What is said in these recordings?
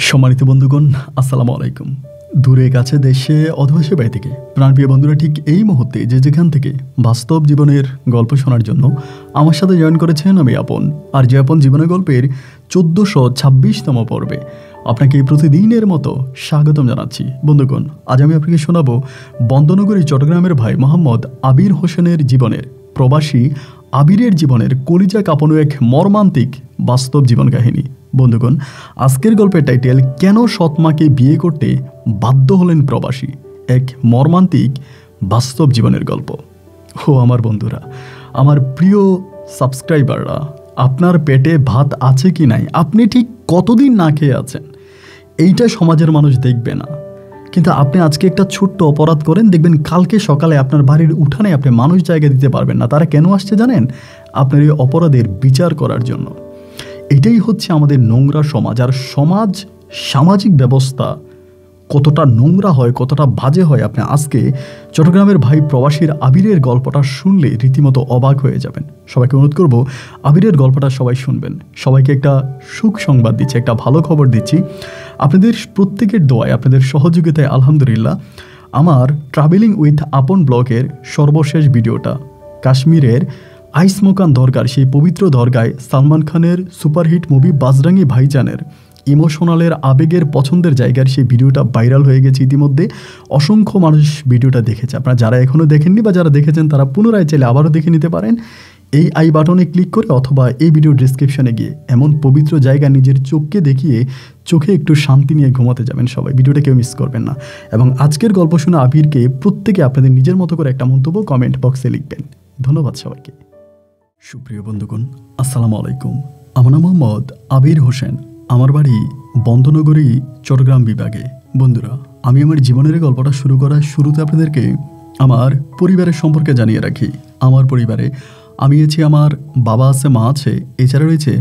সম্মানিত বন্ধুগণ, আসসালামু আলাইকুম। দূরে কাছে দেশে অথবা সে বাইরে থেকে প্রাণপ্রিয় বন্ধুরা ঠিক এই মুহূর্তে যে যেখান থেকে বাস্তব জীবনের গল্প শোনার জন্য আমার সাথে জয়েন করেছেন আমি আপন। আর যে আপন জীবনের গল্পের 1426তম পর্বে আপনাকে প্রতিদিনের মতো স্বাগতম জানাচ্ছি। বন্ধুগণ, আজ আমি আপনাকে শোনাবো বন্দনগরী চট্টগ্রামের ভাই মোহাম্মদ আবির হোসেনের জীবনের, প্রবাসী আবিরের জীবনের কলিজা কাঁপানো এক মর্মান্তিক বাস্তব জীবন কাহিনী। বন্ধুগণ, আজকের গল্পের টাইটেল কেন সৎমাকে বিয়ে করতে বাধ্য হলেন প্রবাসী, এক মর্মান্তিক বাস্তব জীবনের গল্প। ও আমার বন্ধুরা, আমার প্রিয় সাবস্ক্রাইবাররা, আপনার পেটে ভাত আছে কি নাই, আপনি ঠিক কতদিন না খেয়ে আছেন, এইটা সমাজের মানুষ দেখবে না। কিন্তু আপনি আজকে একটা ছোট্ট অপরাধ করেন, দেখবেন কালকে সকালে আপনার বাড়ির উঠানে আপনি মানুষ জায়গা দিতে পারবেন না। তারা কেন আসছে জানেন? আপনার এই অপরাধের বিচার করার জন্য। এটাই হচ্ছে আমাদের নোংরা সমাজ। আর সামাজিক ব্যবস্থা কতটা নোংরা হয়, কতটা বাজে হয়, আপনি আজকে চট্টগ্রামের ভাই প্রবাসীর আবিরের গল্পটা শুনলে রীতিমতো অবাক হয়ে যাবেন। সবাইকে অনুরোধ করব, আবিরের গল্পটা সবাই শুনবেন। সবাইকে একটা সুখ সংবাদ দিচ্ছি, একটা ভালো খবর দিচ্ছি। আপনাদের প্রত্যেকের দোয়ায়, আপনাদের সহযোগিতায় আলহামদুলিল্লাহ আমার ট্রাভেলিং উইথ আপন ব্লগের সর্বশেষ ভিডিওটা কাশ্মীরের আইসমোকান দরগার, সেই পবিত্র দরগায় সালমান খানের সুপারহিট মুভি বাজরাঙ্গি ভাইজানের ইমোশনালের আবেগের পছন্দের জায়গার সেই ভিডিওটা ভাইরাল হয়ে গেছে। ইতিমধ্যে অসংখ্য মানুষ ভিডিওটা দেখেছে। আপনারা যারা এখনও দেখেননি বা যারা দেখেছেন তারা পুনরায় চাইলে আবারও দেখে নিতে পারেন এই আই বাটনে ক্লিক করে, অথবা এই ভিডিও ডিসক্রিপশনে গিয়ে। এমন পবিত্র জায়গা নিজের চোখকে দেখিয়ে চোখে একটু শান্তি নিয়ে ঘুমাতে যাবেন সবাই। ভিডিওটা কেউ মিস করবেন না। এবং আজকের গল্প শুনে আবিরকে প্রত্যেকে আপনাদের নিজের মতো করে একটা মন্তব্য কমেন্ট বক্সে লিখবেন। ধন্যবাদ সবাইকে। সুপ্রিয় বন্ধুগণ, আসসালামু আলাইকুম। আমার নাম মোহাম্মদ আবির হোসেন। আমার বাড়ি বন্দনগরী চট্টগ্রাম বিভাগে। বন্ধুরা, আমি আমার জীবনের গল্পটা শুরু করার শুরুতে আপনাদেরকে আমার পরিবারের সম্পর্কে জানিয়ে রাখি। আমার পরিবারে আমি আছি, আমার বাবা আছে, মা আছে, এছাড়া রয়েছে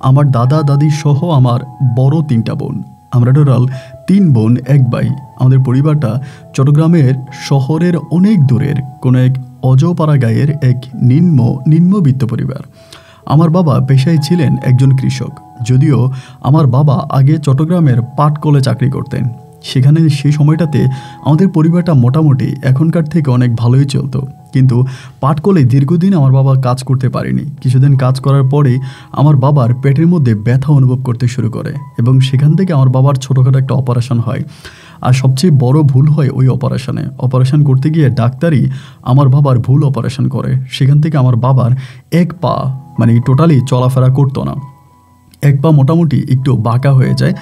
আমার দাদা দাদি সহ আমার বড় 3টা বোন। আমরা টোটাল 3 বোন 1 ভাই। আমাদের পরিবারটা চট্টগ্রামের শহরের অনেক দূরের কোনো এক অজপাড়া গাঁয়ের এক নিম্নবিত্ত পরিবার। আমার বাবা পেশায় ছিলেন একজন কৃষক। যদিও আমার বাবা আগে চট্টগ্রামের পাটকলে চাকরি করতেন। সেখানে সেই সময়টাতে আমাদের পরিবারটা মোটামুটি এখনকার থেকে অনেক ভালোই চলতো। কিন্তু পাটকলে দীর্ঘদিন আমার বাবা কাজ করতে পারেনি। কিছুদিন কাজ করার পরে আমার বাবার পেটের মধ্যে ব্যথা অনুভব করতে শুরু করে এবং সেখান থেকে আমার বাবার ছোটোখাটো একটা অপারেশন হয়। আর সবচেয়ে বড় ভুল হয় ওই অপারেশন করতে গিয়ে ডাক্তারই আমার বাবার ভুল অপারেশন করে। সেখান থেকে আমার বাবার 1 পা মানে টোটালি চলাফেরা করতো না। 1 পা মোটামুটি একটু বাঁকা হয়ে যায়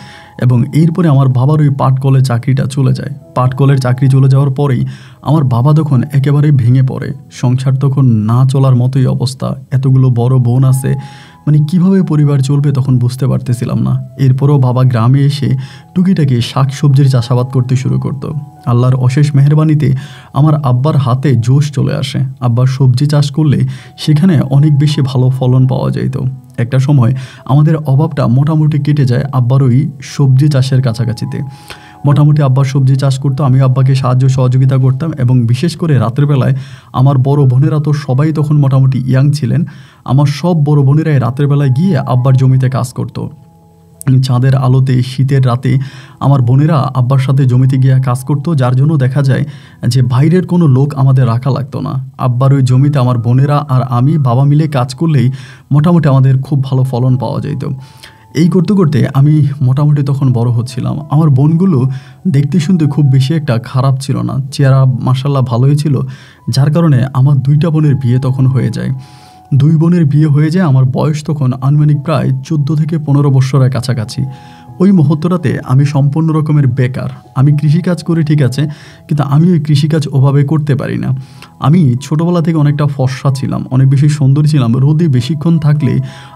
এবং এরপরে আমার বাবার ওই পাটকলের চাকরিটা চলে যায়। পাটকলের চাকরি চলে যাওয়ার পরেই আমার বাবা তখন একেবারে ভেঙে পড়ে। সংসার তখন না চলার মতোই অবস্থা। এতগুলো বড় বোন আছে, মানে কিভাবে পরিবার চলবে তখন বুঝতে পারতেছিলাম না। এরপরও বাবা গ্রামে এসে টুকিটাকি শাকসবজির চাষাবাদ করতে শুরু করতো। আল্লাহর অশেষ মেহেরবানিতে আমার আব্বার হাতে জোশ চলে আসে। আব্বার সবজি চাষ করলে সেখানে অনেক বেশি ভালো ফলন পাওয়া যেত। একটা সময় আমাদের অভাবটা মোটামুটি কেটে যায় আব্বার ওই সবজি চাষের কাছাকাছিতে। মোটামুটি আব্বার সবজি চাষ করতো, আমি আব্বাকে সাহায্য সহযোগিতা করতাম। এবং বিশেষ করে রাতের বেলায় আমার বড় বোনেরা তো সবাই তখন মোটামুটি ইয়াং ছিলেন। আমার সব বড় বোনেরাই রাতের বেলায় গিয়ে আব্বার জমিতে কাজ করতো। চাঁদের আলোতে শীতের রাতে আমার বোনেরা আব্বার সাথে জমিতে গিয়ে কাজ করতো, যার জন্য দেখা যায় যে বাইরের কোনো লোক আমাদের রাখা লাগতো না। আব্বার ওই জমিতে আমার বোনেরা আর আমি বাবা মিলে কাজ করলেই মোটামুটি আমাদের খুব ভালো ফলন পাওয়া যেত। এই করতে করতে আমি মোটামুটি তখন বড় হচ্ছিলাম। আমার বোনগুলো দেখতে শুনতে খুব বেশি একটা খারাপ ছিল না, চেহারা মাশাআল্লাহ ভালোই ছিল, যার কারণে আমার 2টা বোনের বিয়ে তখন হয়ে যায়। 2 বোনের বিয়ে হয়ে যায়। আমার বয়স তখন আনুমানিক প্রায় 14 থেকে 15 বছরের কাছাকাছি। ওই মুহূর্তটাতে আমি সম্পূর্ণ রকমের বেকার। আমি কৃষিকাজ করি ঠিক আছে, কিন্তু আমি ওই কৃষিকাজ ওভাবে করতে পারি না। আমি ছোটোবেলা থেকে অনেকটা ফর্সা ছিলাম, অনেক বেশি সুন্দর ছিলাম। রোদে বেশিক্ষণ থাকলে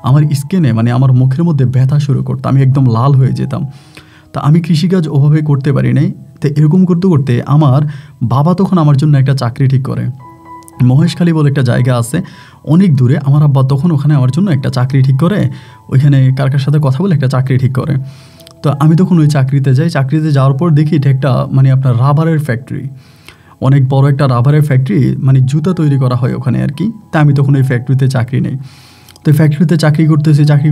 আমার স্কিনে মানে আমার মুখের মধ্যে ব্যথা শুরু করতো, আমি একদম লাল হয়ে যেতাম। তা আমি কৃষিকাজ ওভাবে করতে পারি নাই। তো এরকম করতে করতে আমার বাবা তখন আমার জন্য একটা চাকরি ঠিক করে। মহেশখালী বলে একটা জায়গা আছে অনেক দূরে। আমার আব্বা তখন ওখানে আমার জন্য একটা চাকরি ঠিক করে, ওইখানে কার সাথে কথা বলে একটা চাকরি ঠিক করে। তো আমি তখন ওই চাকরিতে যাই। চাকরিতে যাওয়ার পর দেখি এটা একটা মানে আপনার রাবারের ফ্যাক্টরি, অনেক বড় একটা রাবারের ফ্যাক্টরি, মানে জুতা তৈরি করা হয় ওখানে আর কি। তা আমি তখন ওই ফ্যাক্টরিতে চাকরি নেই। তো ফ্যাক্টরিতে চাকরি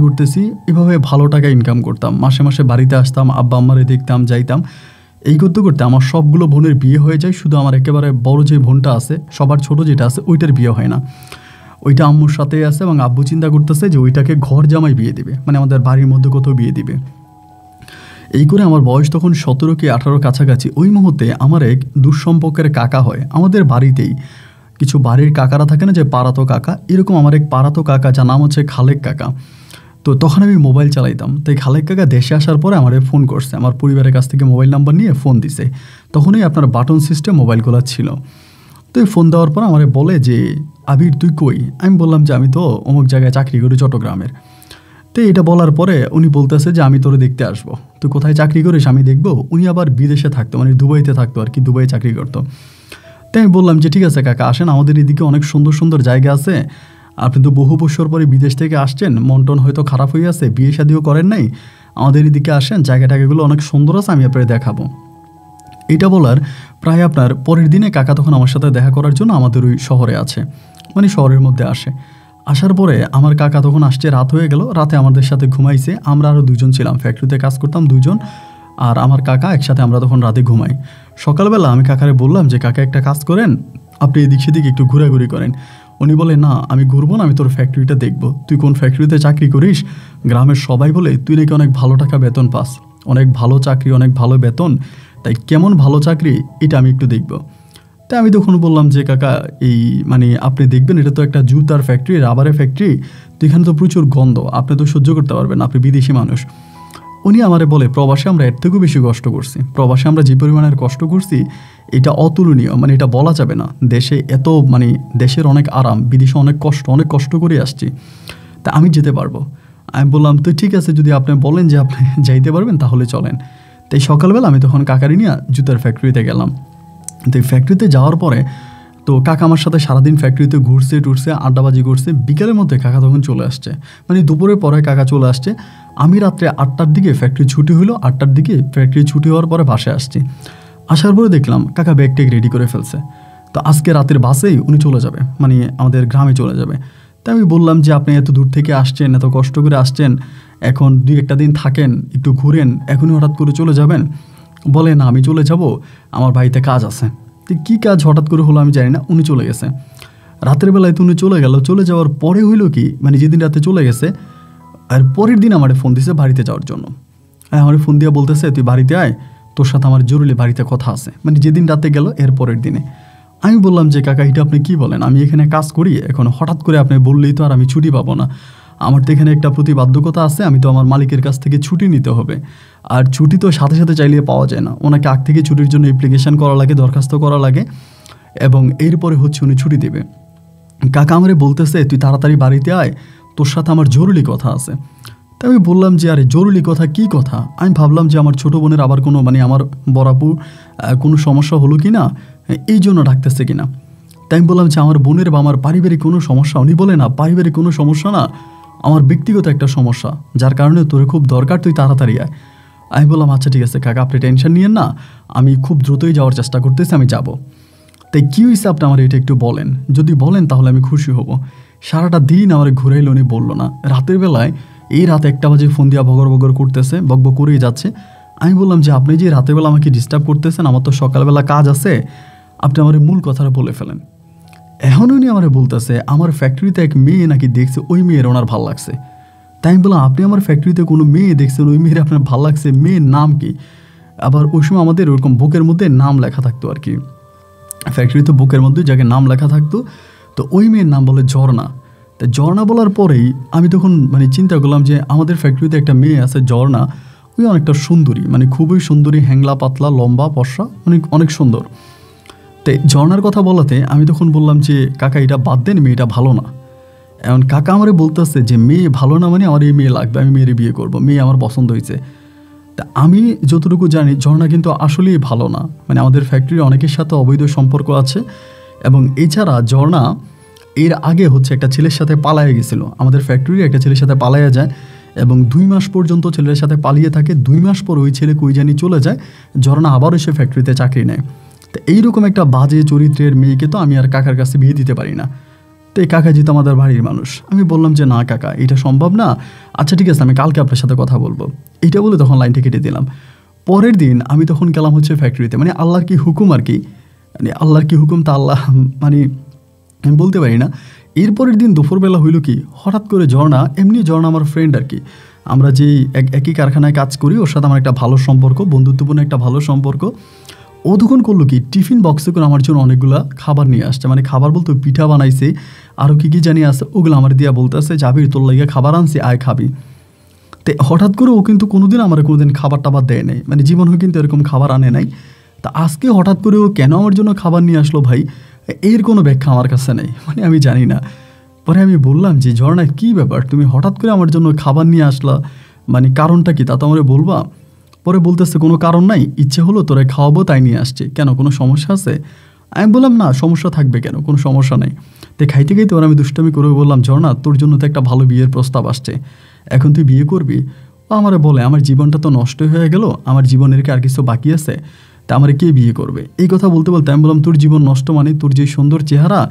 করতেছি, এভাবে ভালো টাকা ইনকাম করতাম, মাসে মাসে বাড়িতে আসতাম, আব্বা আম্মারে দেখতাম, যাইতাম। এই করতে করতে আমার সবগুলো বোনের বিয়ে হয়ে যায়, শুধু আমার একেবারে বড় যে বোনটা আছে, সবার ছোট যেটা আছে, ওইটার বিয়ে হয় না। ওইটা আম্মুর সাথেই আছে এবং আব্বু চিন্তা করতেছে যে ওইটাকে ঘর জামাই বিয়ে দিবে, মানে আমাদের বাড়ির মধ্যে কোথাও বিয়ে দিবে। এই করে আমার বয়স তখন 17 কি 18 কাছাকাছি। ওই মুহূর্তে আমার এক দুঃসম্পর্কের কাকা হয় আমাদের বাড়িতেই। কিছু বাড়ির কাকারা থাকে না যে পাড়াতো কাকা, এরকম আমার এক পাড়াতো কাকা, যার নাম হচ্ছে খালেক কাকা। তো তখন আমি মোবাইল চালাইতাম, তাই খালেক কাকা দেশে আসার পরে আমার ফোন করছে, আমার পরিবারের কাছ থেকে মোবাইল নাম্বার নিয়ে ফোন দিছে। তখনই আপনার বাটন সিস্টেম মোবাইলগুলো ছিল। তো এই ফোন দেওয়ার পর আমার বলে যে আবির তুই কই? আমি বললাম যে আমি তো অমুক জায়গায় চাকরি করি চট্টগ্রামের। তো এটা বলার পরে উনি বলতেছে যে আমি তোরে দেখতে আসবো, তুই কোথায় চাকরি করিস আমি দেখবো। উনি আবার বিদেশে থাকতো, মানে দুবাইতে থাকতো আর কি, দুবাই চাকরি করতো। তাই আমি বললাম যে ঠিক আছে কাকা, আসেন, আমাদের এদিকে অনেক সুন্দর সুন্দর জায়গা আছে, আপনি তো বহু বছর পরে বিদেশ থেকে আসছেন, মন টন হয়তো খারাপ হয়ে আছে, বিয়ে শাদিও করেন নাই, আমাদের এদিকে আসেন, জায়গাটাগুলো অনেক সুন্দর আছে, আমি আপনাকে দেখাবো। এটা বলার প্রায় আপনার পরের দিনে কাকা তখন আমার সাথে দেখা করার জন্য আমাদের ওই শহরে আছে, মানে শহরের মধ্যে আসে। আসার পরে আমার কাকা তখন আসছে, রাত হয়ে গেল, রাতে আমাদের সাথে ঘুমাইছে। আমরা আরও 2 জন ছিলাম, ফ্যাক্টরিতে কাজ করতাম 2 জন, আর আমার কাকা একসাথে আমরা তখন রাতে ঘুমাই। সকালবেলা আমি কাকারে বললাম যে কাকা একটা কাজ করেন, আপনি এদিক সেদিক একটু ঘোরাঘুরি করেন। উনি বলে না আমি ঘুরবো না, আমি তোর ফ্যাক্টরিটা দেখবো। তুই কোন ফ্যাক্টরিতে চাকরি করিস? গ্রামের সবাই বলে তুই নাকি অনেক ভালো টাকা বেতন পাস, অনেক ভালো চাকরি, অনেক ভালো বেতন, তাই কেমন ভালো চাকরি এটা আমি একটু দেখবো। তাই আমি তখন বললাম যে কাকা এই মানে আপনি দেখবেন, এটা তো একটা জুতার ফ্যাক্টরি, রাবারের ফ্যাক্টরি, তো এখানে তো প্রচুর গন্ধ, আপনি তো সহ্য করতে পারবেন, আপনি বিদেশি মানুষ। উনি আমারে বলে প্রবাসে আমরা এর থেকেও বেশি কষ্ট করছি, প্রবাসে আমরা যে পরিমাণের কষ্ট করছি এটা অতুলনীয়, মানে এটা বলা যাবে না। দেশে এত মানে দেশের অনেক আরাম, বিদেশে অনেক কষ্ট করে আসছি, তা আমি যেতে পারবো। আমি বললাম তো ঠিক আছে, যদি আপনি বলেন যে আপনি যাইতে পারবেন তাহলে চলেন। তাই সকালবেলা আমি তখন কাকারি নিয়ে জুতার ফ্যাক্টরিতে গেলাম। তো এই ফ্যাক্টরিতে যাওয়ার পরে তো কাকা আমার সাথে সারাদিন ফ্যাক্টরিতে ঘুরছে টুরছে, আড্ডাবাজি করছে। বিকেলের মধ্যে কাকা তখন চলে আসছে, মানে দুপুরের পরে কাকা চলে আসছে। আমি রাত্রে 8টার দিকে ফ্যাক্টরি ছুটি হলো, 8টার দিকে ফ্যাক্টরি ছুটি হওয়ার পরে বাসায় আসছি। আসার পরে দেখলাম কাকা ব্যাগ ট্যাগ রেডি করে ফেলছে। তো আজকে রাতের বাসেই উনি চলে যাবে, মানে আমাদের গ্রামে চলে যাবে। তাই আমি বললাম যে আপনি এত দূর থেকে আসছেন, এত কষ্ট করে আসছেন, এখন 2-1টা দিন থাকেন, একটু ঘুরেন, এখনই হঠাৎ করে চলে যাবেন? বলে না আমি চলে যাব, আমার বাড়িতে কাজ আছে। তো কী কাজ হঠাৎ করে হলো আমি জানি না, উনি চলে গেছে। রাতের বেলায় তো উনি চলে গেল, চলে যাওয়ার পরে হইলো কি, মানে যেদিন রাতে চলে গেছে আর পরের দিন আমার ফোন দিছে বাড়িতে যাওয়ার জন্য। আমার ফোন দিয়ে বলতেছে তুই বাড়িতে আয়, তোর সাথে আমার জরুরি বাড়িতে কথা আছে, মানে যেদিন রাতে গেল এর পরের দিনে। আমি বললাম যে কাকা এটা আপনি কী বলেন, আমি এখানে কাজ করি, এখন হঠাৎ করে আপনি বললেই তো আর আমি ছুটি পাবো না, আমার তো এখানে একটা প্রতিবাধ্যকতা আছে, আমি তো আমার মালিকের কাছ থেকে ছুটি নিতে হবে, আর ছুটি তো সাথে সাথে চাইলে পাওয়া যায় না, ওনাকে আগ থেকে ছুটির জন্য অ্যাপ্লিকেশন করা লাগে, দরখাস্ত করা লাগে, এবং এরপরে হচ্ছে উনি ছুটি দেবে। কাকা আমারে বলতেছে তুই তাড়াতাড়ি বাড়িতে আয়, তোর সাথে আমার জরুরি কথা আছে। তাই আমি বললাম যে আরে জরুরি কথা, কী কথা? আমি ভাবলাম যে আমার ছোটো বোনের আবার কোনো মানে আমার বড়াপুর কোনো সমস্যা হলো কি না, এই জন্য ডাকতেছে কিনা। তাই আমি বললাম যে আমার বোনের বা আমার পারিবারিক কোনো সমস্যা। উনি বলে না পারিবারিক কোনো সমস্যা না, আমার ব্যক্তিগত একটা সমস্যা, যার কারণে তোর খুব দরকার, তুই তাড়াতাড়ি আয়। আমি বললাম আচ্ছা ঠিক আছে কাকা, আপনি টেনশন নিয়েন না, আমি খুব দ্রুতই যাওয়ার চেষ্টা করতেছি, আমি যাব। তাই কী হয়েছে আপনি আমার এটা একটু বলেন, যদি বলেন তাহলে আমি খুশি হব। সারাটা দিন আমার ঘুরাইলো, উনি বললো না। রাতের বেলায় এই রাত 1টা বাজে ফোন দিয়া বগর করতেছে, বকবক করেই যাচ্ছে। আমি বললাম যে আপনি যে রাতের বেলা আমাকে ডিস্টার্ব করতেছেন, আমার তো সকালবেলা কাজ আছে, আপনি আমার মূল কথাটা বলে ফেলেন। এখন উনি আমার বলতেছে আমার ফ্যাক্টরিতে এক মেয়ে নাকি দেখছে, ওই মেয়ের ওনার ভাল লাগছে। তাই আমি বললাম আপনি আমার ফ্যাক্টরিতে কোনো মেয়ে দেখছেন, ওই মেয়ের আপনার ভাল লাগছে, মেয়ের নাম কি? আবার ওই সময় আমাদের ওরকম বুকের মধ্যে নাম লেখা থাকতো আর কি, ফ্যাক্টরিতে বুকের মধ্যে যাকে নাম লেখা থাকতো, তো ওই মেয়ের নাম বলে ঝর্ণা। তা ঝর্ণা বলার পরেই আমি তখন মানে চিন্তা করলাম যে আমাদের ফ্যাক্টরিতে একটা মেয়ে আছে ঝর্ণা, ওই অনেকটা সুন্দরী, মানে খুবই সুন্দরী, হ্যাংলা পাতলা লম্বা পশা, অনেক সুন্দর। তো ঝর্ণার কথা বলাতে আমি তখন বললাম যে কাকা এটা বাদ দেন, মেয়েটা ভালো না। এখন কাকা আমারে বলতেছে যে মেয়ে ভালো না মানে আমার এই মেয়ে লাগবে, আমি মেয়ের বিয়ে করব, মেয়ে আমার পছন্দ হয়েছে। তা আমি যতটুকু জানি ঝর্ণা কিন্তু আসলেই ভালো না, মানে আমাদের ফ্যাক্টরির অনেকের সাথে অবৈধ সম্পর্ক আছে, এবং এছাড়া ঝর্ণা এর আগে হচ্ছে একটা ছেলের সাথে পালায়ে গেছিলো, আমাদের ফ্যাক্টরির একটা ছেলের সাথে পালাইয়া যায়, এবং 2 মাস পর্যন্ত ছেলের সাথে পালিয়ে থাকে। 2 মাস পর ওই ছেলে কই জানি চলে যায়, ঝর্ণা আবারও সে ফ্যাক্টরিতে চাকরি নেয়। তো এইরকম একটা বাজে চরিত্রের মেয়েকে তো আমি আর কাকার কাছে বিয়ে দিতে পারি না। তো এই কাকা যেহেতু আমাদের বাড়ির মানুষ, আমি বললাম যে না কাকা এটা সম্ভব না, আচ্ছা ঠিক আছে আমি কালকে আপনার সাথে কথা বলবো, এইটা বলে তখন লাইনটা কেটে দিলাম। পরের দিন আমি তখন গেলাম হচ্ছে ফ্যাক্টরিতে, মানে আল্লাহর কি হুকুম আর কি, মানে আল্লাহর কি হুকুম তা আল্লাহ মানে আমি বলতে পারি না। এরপরের দিন দুপুরবেলা হইল কি, হঠাৎ করে ঝর্ণা, এমনি ঝর্ণা আমার ফ্রেন্ড আর কি, আমরা যেই একই কারখানায় কাজ করি, ওর সাথে আমার একটা ভালো সম্পর্ক, বন্ধুত্বপূর্ণ একটা ভালো সম্পর্ক। ও তখন করলো কি, টিফিন বক্সে করে আমার জন্য অনেকগুলো খাবার নিয়ে আসছে, মানে খাবার বলতে পিঠা বানাইছে, আরও কী কী জানি আছে, ওগুলো আমার দিয়া বলতেছে যাবি তোর লাগিয়ে খাবার আনছি আয় খাবি। তো হঠাৎ করে ও কিন্তু কোনোদিন আমার কোনোদিন খাবার টাবার দেয় নাই, মানে জীবনেও কিন্তু এরকম খাবার আনে নাই। তা আজকে হঠাৎ করে ও কেন আমার জন্য খাবার নিয়ে আসলো ভাই, এর কোনো ব্যাখ্যা আমার কাছে নেই, মানে আমি জানি না। পরে আমি বললাম যে ঝর্ণা কী ব্যাপার, তুমি হঠাৎ করে আমার জন্য খাবার নিয়ে আসলা, মানে কারণটা কি তা তো আমার বলবা। পরে বলতেছে কোনো কারণ নাই, ইচ্ছে হলো তোরা খাওয়াবো তাই নিয়ে আসছি, কেন কোনো সমস্যা আছে? আমি বললাম না সমস্যা থাকবে কেন, কোনো সমস্যা নেই। তো খাইতে খাইতে ওরা আমি দুষ্টামি করে বললাম ঝর্ণা তোর জন্য তো একটা ভালো বিয়ের প্রস্তাব আসছে, এখন তুই বিয়ে করবি? ও আমারে বলে আমার জীবনটা তো নষ্ট হয়ে গেল, আমার জীবনের কি আর কিছু বাকি আছে, তা আমারে কে বিয়ে করবে? এই কথা বলতে বলতে আমি বললাম তোর জীবন নষ্ট মানে তোর যে সুন্দর চেহারা,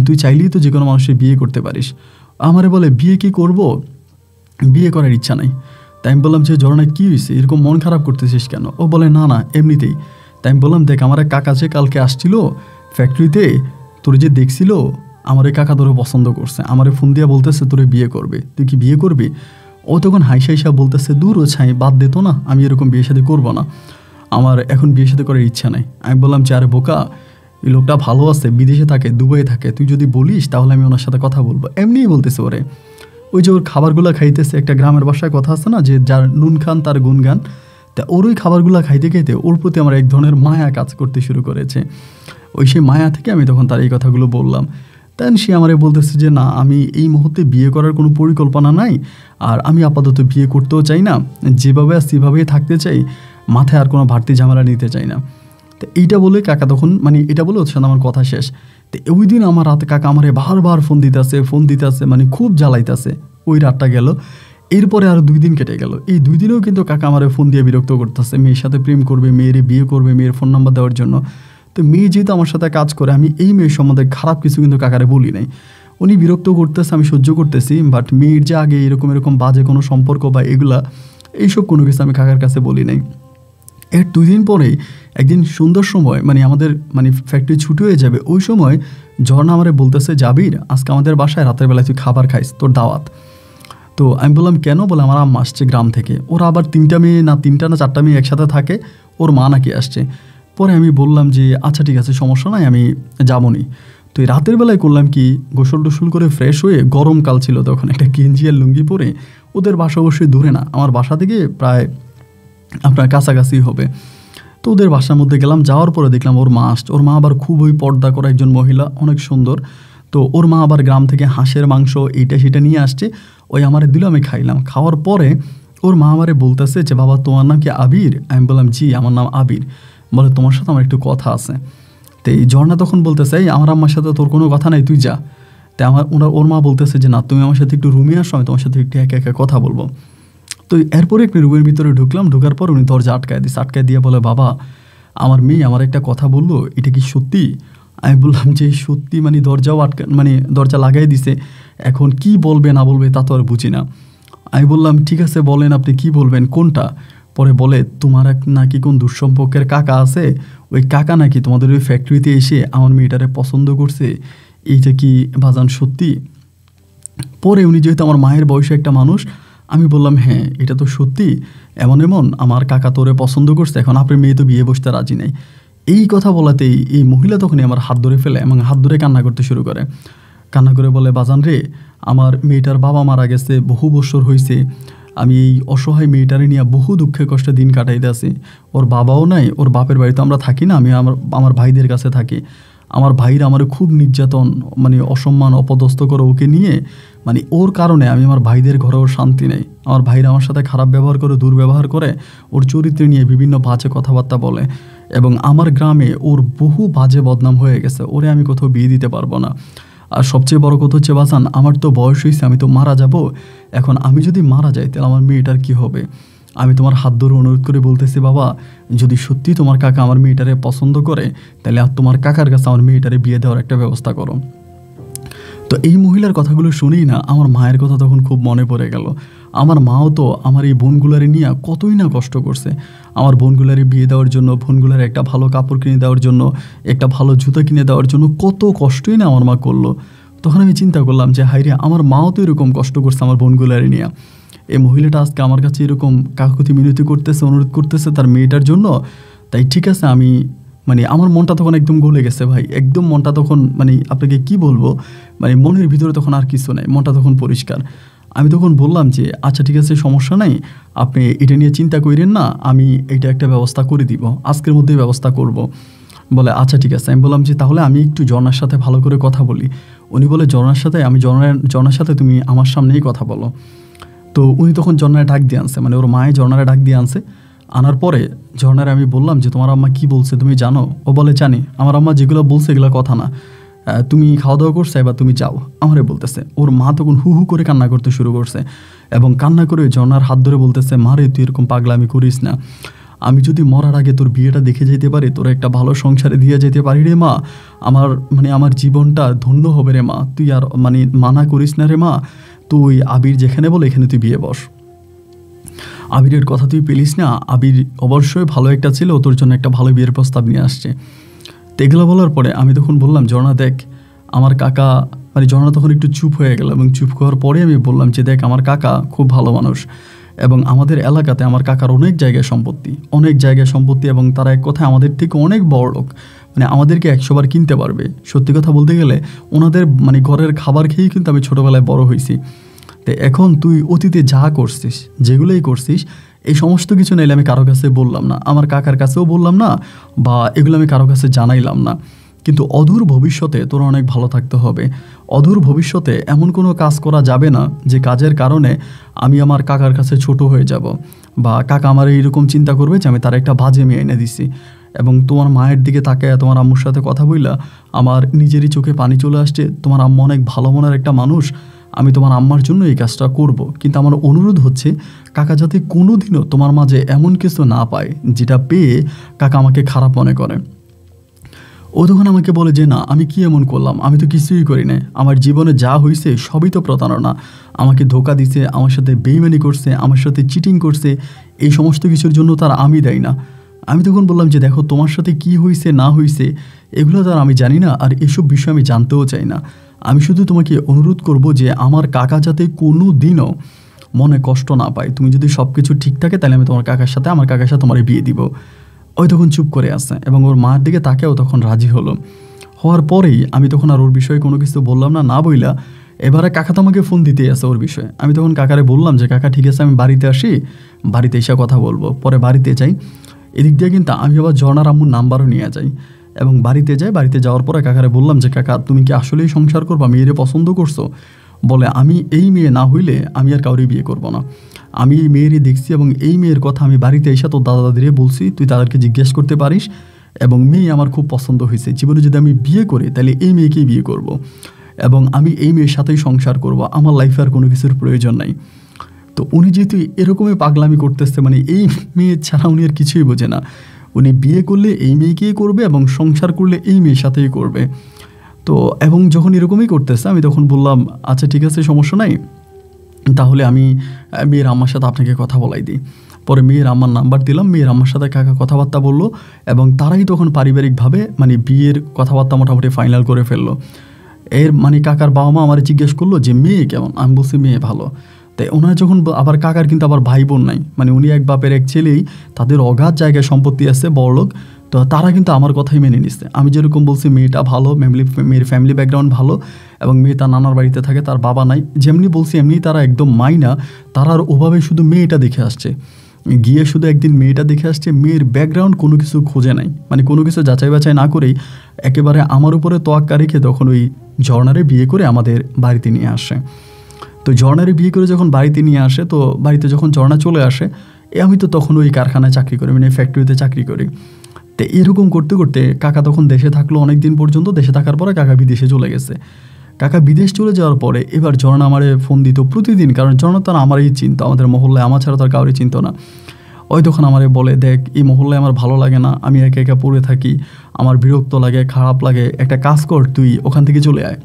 তুই চাইলেই তো যে কোনো মানুষের বিয়ে করতে পারিস। আমারে বলে বিয়ে কি করব, বিয়ে করার ইচ্ছা নাই। তাই আমি বললাম যে ঝর্ণা কী হয়েছে, এরকম মন খারাপ করতেছিস কেন? ও বলে না না এমনিতেই। তাই আমি বললাম দেখ আমার এক কাকা যে কালকে আসছিল ফ্যাক্টরিতে, তোর যে দেখছিল, আমার এই কাকা তোরে পছন্দ করছে, আমারে ফোন দিয়া বলতেছে তোরে বিয়ে করবে, তুই কি বিয়ে করবি? ও তখন হাইসা হাইসা বলতেছে দূর ও ছাই বাদ দিত না, আমি এরকম বিয়ে শাদী করবো না, আমার এখন বিয়ে শাদী করার ইচ্ছা নাই। আমি বললাম যে আরে বোকা, এই লোকটা ভালো আছে, বিদেশে থাকে, দুবাইয়ে থাকে, তুই যদি বলিস তাহলে আমি ওনার সাথে কথা বলবো, এমনিই বলতেছে ওরে। ওই যে ওর খাবারগুলো খাইতেছে, একটা গ্রামের বাসায় কথা আছে না যে যার নুন খান তার গুণগান, তা ওর ওই খাবারগুলো খাইতে খাইতে ওর প্রতি আমার এক ধরনের মায়া কাজ করতে শুরু করেছে। ওই সেই মায়া থেকে আমি তখন তার এই কথাগুলো বললাম। দেন সে আমারে বলতেছে যে না আমি এই মুহূর্তে বিয়ে করার কোনো পরিকল্পনা নাই, আর আমি আপাতত বিয়ে করতেও চাই না, যেভাবে আর সেভাবেই থাকতে চাই, মাথায় আর কোনো বাড়তি ঝামেলা নিতে চাই না। তো এইটা বলে কাকা তখন মানে এটা বলে ওর সাথে আমার কথা শেষ। তো ওই দিন আমার রাতে কাকা আমারে বারবার ফোন দিতেছে, মানে খুব জ্বালাইতেছে। ওই রাতটা গেল, এরপরে আরও 2 দিন কেটে গেল। এই 2 দিনেও কিন্তু কাকা আমারে ফোন দিয়ে বিরক্ত করতেছে, মেয়ের সাথে প্রেম করবে, মেয়েরে বিয়ে করবে, মেয়ের ফোন নাম্বার দেওয়ার জন্য। তো মেয়ে যেহেতু আমার সাথে কাজ করে, আমি এই মেয়ের সম্বন্ধে খারাপ কিছু কিন্তু কাকারে বলি নাই। উনি বিরক্ত করতেছে, আমি সহ্য করতেছি, বাট মেয়ের যে আগে এরকম বাজে কোনো সম্পর্ক বা এগুলা এইসব কোনো কিছু আমি কাকার কাছে বলি নাই। এর 2 দিন পরেই একদিন সুন্দর সময়, মানে আমাদের মানে ফ্যাক্টরি ছুটি হয়ে যাবে, ওই সময় ঝর্ণা আমারে বলতেছে জাবির আজকে আমাদের বাসায় রাতের বেলায় তুই খাবার খাইস, তোর দাওয়াত। তো আমি বললাম কেন? বলে আমার আম্মা আসছে গ্রাম থেকে, ওরা আবার 3টা না 4টা মেয়ে একসাথে থাকে, ওর মা নাকি আসছে। পরে আমি বললাম যে আচ্ছা ঠিক আছে সমস্যা নাই আমি যাবনি। তো এই রাতের বেলায় করলাম কি, গোসল টোসল করে ফ্রেশ হয়ে, গরমকাল ছিল তখন, একটা গেঞ্জি আর লুঙ্গি পরে, ওদের বাসা অবশ্যই দূরে না, আমার বাসা থেকে প্রায় আপনার কাছাকাছি হবে। তো ওদের বাসার মধ্যে গেলাম, যাওয়ার পরে দেখলাম ওর মা আসছে। ওর মা আবার খুবই পর্দা করা একজন মহিলা, অনেক সুন্দর। তো ওর মা আবার গ্রাম থেকে হাঁসের মাংস এইটা সেটা নিয়ে আসছে, ওই আমারে দিল, আমি খাইলাম। খাওয়ার পরে ওর মা আমারে বলতেছে যে বাবা তোমার নাম কি আবির? আমি বললাম জি আমার নাম আবির। বলে তোমার সাথে আমার একটু কথা আছে। তো এই ঝর্ণা তখন বলতেছে এই আমার আম্মার সাথে তোর কোনো কথা নাই, তুই যা। তাই ওর মা বলতেছে যে না তুমি আমার সাথে একটু রুমে আসো, আমি তোমার সাথে একটু একা একা কথা বলবো। তো এরপরে একটু রুমের ভিতরে ঢুকলাম, ঢোকার পর উনি দরজা আটকায় দিয়ে বলে বাবা আমার মেয়ে আমার একটা কথা বললো, এটা কি সত্যি? আমি বললাম যে সত্যি, মানে দরজা লাগাই দিছে, এখন কি বলবে না বলবে তা তো আর বুঝি না। আমি বললাম ঠিক আছে বলেন আপনি কি বলবেন, কোনটা? পরে বলে তোমার এক নাকি কোন দুঃসম্পর্কের কাকা আছে, ওই কাকা নাকি তোমাদের ওই ফ্যাক্টরিতে এসে আমার মেয়েটারে পছন্দ করছে, এইটা কি বাজান সত্যি? পরে উনি যেহেতু আমার মায়ের বয়সে একটা মানুষ, আমি বললাম হ্যাঁ এটা তো সত্যি, এমন আমার কাকা তোরে পছন্দ করছে, এখন আপনার মেয়ে তো বিয়ে বসতে রাজি নেই। এই কথা বলাতেই এই মহিলা তখনই আমার হাত ধরে ফেলে এবং হাত ধরে কান্না করতে শুরু করে। কান্না করে বলে বাজান রে, আমার মেয়েটার বাবা মারা গেছে, বহু বছর হয়েছে, আমি এই অসহায় মেয়েটারে নিয়ে বহু দুঃখে কষ্টে দিন কাটাইতে আছি। ওর বাবাও নাই, ওর বাপের বাড়িতে আমরা থাকি না, আমি আমার ভাইদের কাছে থাকি। আমার ভাইরা আমার খুব নির্যাতন, মানে অসম্মান অপদস্থ করে ওকে নিয়ে, মানে ওর কারণে আমি আমার ভাইদের ঘরেও শান্তি নেই। আমার ভাইরা আমার সাথে খারাপ ব্যবহার করে, দুর্ব্যবহার করে, ওর চরিত্র নিয়ে বিভিন্ন বাজে কথাবার্তা বলে, এবং আমার গ্রামে ওর বহু বাজে বদনাম হয়ে গেছে, ওরে আমি কোথাও বিয়ে দিতে পারবো না। আর সবচেয়ে বড় কথা হচ্ছে বাজান আমার তো বয়স হয়েছে, আমি তো মারা যাব, এখন আমি যদি মারা যাই তাহলে আমার মেয়েটার কি হবে? আমি তোমার হাত ধরে অনুরোধ করে বলতেছি বাবা, যদি সত্যি তোমার কাকা আমার মেয়েটারে পছন্দ করে তাহলে আর তোমার কাকার কাছে আমার মেয়েটারে বিয়ে দেওয়ার একটা ব্যবস্থা করো। তো এই মহিলার কথাগুলো শুনেই না আমার মায়ের কথা তখন খুব মনে পড়ে গেল। আমার মাও তো আমার এই বোনগুলারে নিয়ে কতই না কষ্ট করছে। আমার বোনগুলারে বিয়ে দেওয়ার জন্য, বোনগুলার একটা ভালো কাপড় কিনে দেওয়ার জন্য, একটা ভালো জুতা কিনে দেওয়ার জন্য কত কষ্টই না আমার মা করলো। তখন আমি চিন্তা করলাম যে হাইরে, আমার মাও তো এরকম কষ্ট করছে আমার বোনগুলারে নিয়ে। এই মহিলাটা আজকে আমার কাছে এরকম কাকুতি মিনতি করতেছে, অনুরোধ করতেছে তার মেয়েটার জন্য। তাই ঠিক আছে, আমি আমার মনটা তখন একদম গলে গেছে ভাই, একদম মনটা তখন আপনাকে কি বলবো, মনের ভিতরে তখন আর কিছু নাই, মনটা তখন পরিষ্কার। আমি তখন বললাম যে আচ্ছা ঠিক আছে, সমস্যা নাই, আপনি এটা নিয়ে চিন্তা করেন না, আমি এটা একটা ব্যবস্থা করে দিব, আজকের মধ্যেই ব্যবস্থা করব। বলে আচ্ছা ঠিক আছে। আমি বললাম যে তাহলে আমি একটু জর্নার সাথে ভালো করে কথা বলি। উনি বলে জর্নার সাথে, আমি জর্নার সাথে তুমি আমার সামনেই কথা বলো। তো উনি তখন ঝর্ণারে ডাক দিয়ে আনছে, ওর মায়ে ঝর্ণারে ডাক দিয়ে আনছে। আনার পরে ঝর্ণারে আমি বললাম যে তোমার আম্মা কি বলছে তুমি জানো? ও বলে জানি, আমার আম্মা যেগুলো বলছে এগুলো কথা না, তুমি খাওয়া দাওয়া করছো, এবার তুমি যাও, আমারে বলতেছে। ওর মা তখন হু হু করে কান্না করতে শুরু করছে এবং কান্না করে ঝর্ণার হাত ধরে বলতেছে, মারে তুই এরকম পাগলামি করিস না, আমি যদি মরার আগে তোর বিয়েটা দেখে যেতে পারি, তোর একটা ভালো সংসারে দিয়ে যেতে পারি রে মা, আমার জীবনটা ধন্য হবে রে মা, তুই আর মানা করিস না রে মা, তুই আবির যেখানে বলে এখানে তুই বিয়ে বস, আবিরের কথা তুই পেলিস না, আবির অবশ্যই ভালো একটা ছিল, তোর জন্য একটা ভালো বিয়ের প্রস্তাব নিয়ে আসছে। তো এগুলো বলার পরে আমি তখন বললাম, ঝর্ণা দেখ আমার কাকা, ঝর্ণা তখন একটু চুপ হয়ে গেল এবং চুপ হওয়ার পরে আমি বললাম যে দেখ আমার কাকা খুব ভালো মানুষ এবং আমাদের এলাকাতে আমার কাকার অনেক জায়গায় সম্পত্তি এবং তারা এক কথায় আমাদের থেকে অনেক বড় লোক, আমাদেরকে 100 বার কিনতে পারবে। সত্যি কথা বলতে গেলে ওনাদের ঘরের খাবার খেয়েই কিন্তু আমি ছোটোবেলায় বড় হয়েছি। তো এখন তুই অতীতে যা করছিস, যেগুলোই করছিস, এই সমস্ত কিছু নাইলে আমি কারো কাছে বললাম না, আমার কাকার কাছেও বললাম না, বা এগুলো আমি কারো কাছে জানাইলাম না। কিন্তু অদূর ভবিষ্যতে তোরা অনেক ভালো থাকতে হবে। অদূর ভবিষ্যতে এমন কোনো কাজ করা যাবে না যে কাজের কারণে আমি আমার কাকার কাছে ছোট হয়ে যাব, বা কাকা আমার এইরকম চিন্তা করবে যে আমি তার একটা বাজে মেয়ে এনে দিছি। এবং তোমার মায়ের দিকে তাকায় তোমার আম্মুর সাথে কথা বললা আমার নিজেরই চোখে পানি চলে আসছে। তোমার আম্মা অনেক ভালো মনের একটা মানুষ, আমি তোমার আম্মার জন্য এই কাজটা করব, কিন্তু আমার অনুরোধ হচ্ছে কাকা যাতে কোনো দিনও তোমার মাঝে এমন কিছু না পায় যেটা পেয়ে কাকা আমাকে খারাপ মনে করে। ও তখন আমাকে বলে যে না, আমি কি এমন করলাম, আমি তো কিছুই করি না, আমার জীবনে যা হয়েছে সবই তো প্রতারণা, আমাকে ধোকা দিছে, আমার সাথে বেইমানি করছে, আমার সাথে চিটিং করছে, এই সমস্ত কিছুর জন্য তার আমি দেয় না। আমি তখন বললাম যে দেখো তোমার সাথে কি হয়েছে না হয়েছে এগুলো তার আমি জানি না, আর এসব বিষয় আমি জানতেও চাই না। আমি শুধু তোমাকে অনুরোধ করব যে আমার কাকা যাতে কোনো দিনও মনে কষ্ট না পায়, তুমি যদি সব কিছু ঠিক থাকে তাহলে আমি আমার কাকার সাথে তোমার বিয়ে দিব। ওই তখন চুপ করে আসে এবং ওর মার দিকে তাকেও তখন রাজি হলো। হওয়ার পরেই আমি তখন আর ওর বিষয়ে কোনো কিছু বললাম না, বইলা এবারে কাকা তো আমাকে ফোন দিতেই আসে ওর বিষয়ে। আমি তখন কাকারে বললাম যে কাকা ঠিক আছে, আমি বাড়িতে আসি, বাড়িতে এসে কথা বলবো। পরে বাড়িতে যাই, এদিক দিয়ে কিন্তু আমি আবার ঝর্ণার আম্মুর নাম্বারও নিয়ে যাই এবং বাড়িতে যাই। বাড়িতে যাওয়ার পরে কাকারে বললাম যে কাকা তুমি কি আসলেই সংসার করবা, মেয়েরে পছন্দ করছো? বলে আমি এই মেয়ে না হইলে আমি আর কাউরে বিয়ে করব না, আমি এই মেয়েরই দেখছি এবং এই মেয়ের কথা আমি বাড়িতে এসে তোর দাদা দাদিরে বলছি, তুই তাদেরকে জিজ্ঞেস করতে পারিস, এবং মেয়ে আমার খুব পছন্দ হয়েছে, জীবনে যদি আমি বিয়ে করি তাহলে এই মেয়েকেই বিয়ে করব এবং আমি এই মেয়ের সাথেই সংসার করব, আমার লাইফে আর কোনো কিছুর প্রয়োজন নাই। তো উনি যেহেতু এরকমই পাগলামি করতেছে, এই মেয়ে ছাড়া উনি আর কিছুই বোঝে না, উনি বিয়ে করলে এই মেয়েকেই করবে এবং সংসার করলে এই মেয়ের সাথেই করবে। তো এবং যখন এরকমই করতেছে আমি তখন বললাম আচ্ছা ঠিক আছে, সমস্যা নাই, তাহলে আমি মেয়ের আম্মার সাথে আপনাকে কথা বলাই দিই। পরে মেয়ের আম্মার নাম্বার দিলাম, মেয়ের আম্মার সাথে কাকা কথাবার্তা বললো এবং তারাই তখন পারিবারিকভাবে বিয়ের কথাবার্তা মোটামুটি ফাইনাল করে ফেললো। এর কাকার বাবা মা আমার জিজ্ঞেস করলো যে মেয়ে কেমন, আমি বলছি মেয়ে ভালো। তাই ওনারা যখন আবার কাকার কিন্তু আবার ভাই বোন নাই, উনি এক বাপের এক ছেলেই, তাদের অগাধ জায়গায় সম্পত্তি আছে, বড়লোক, তো তারা কিন্তু আমার কথাই মেনে নিচ্ছে। আমি যেরকম বলছি মেয়েটা ভালো, মেয়ের ফ্যামিলি ব্যাকগ্রাউন্ড ভালো এবং মেয়ে তার নানার বাড়িতে থাকে, তার বাবা নাই, যেমনি বলছি এমনি তারা একদম মাইনা, তারা আর ওভাবে শুধু মেয়েটা দেখে আসছে, গিয়ে শুধু একদিন মেয়েটা দেখে আসছে, মেয়ের ব্যাকগ্রাউন্ড কোনো কিছু খোঁজে নাই, কোনো কিছু যাচাই বাছাই না করেই একেবারে আমার উপরে তোয়াক্কা রেখে তখন ওই ঝর্ণারে বিয়ে করে আমাদের বাড়িতে নিয়ে আসে। তো ঝর্ণারে বিয়ে করে যখন বাড়িতে নিয়ে আসে, তো বাড়িতে যখন ঝর্ণা চলে আসে, আমি তো তখন ওই কারখানায় চাকরি করি, ফ্যাক্টরিতে চাকরি করি। তো এরকম করতে করতে কাকা তখন দেশে থাকলো অনেক দিন পর্যন্ত। দেশে থাকার পরে কাকা বিদেশে চলে গেছে। কাকা বিদেশ চলে যাওয়ার পরে এবার ঝর্ণা আমারে ফোন দিত প্রতিদিন, কারণ ঝর্ণা তো আমারই চিন্তা, আমাদের মহল্লায় আমার ছাড়া তার কাউরই চিন্তা না। ওই তখন আমারে বলে দেখ এই মহল্লায় আমার ভালো লাগে না, আমি একা একা পড়ে থাকি, আমার বিরক্ত লাগে, খারাপ লাগে, একটা কাজ কর, তুই ওখান থেকে চলে আয়।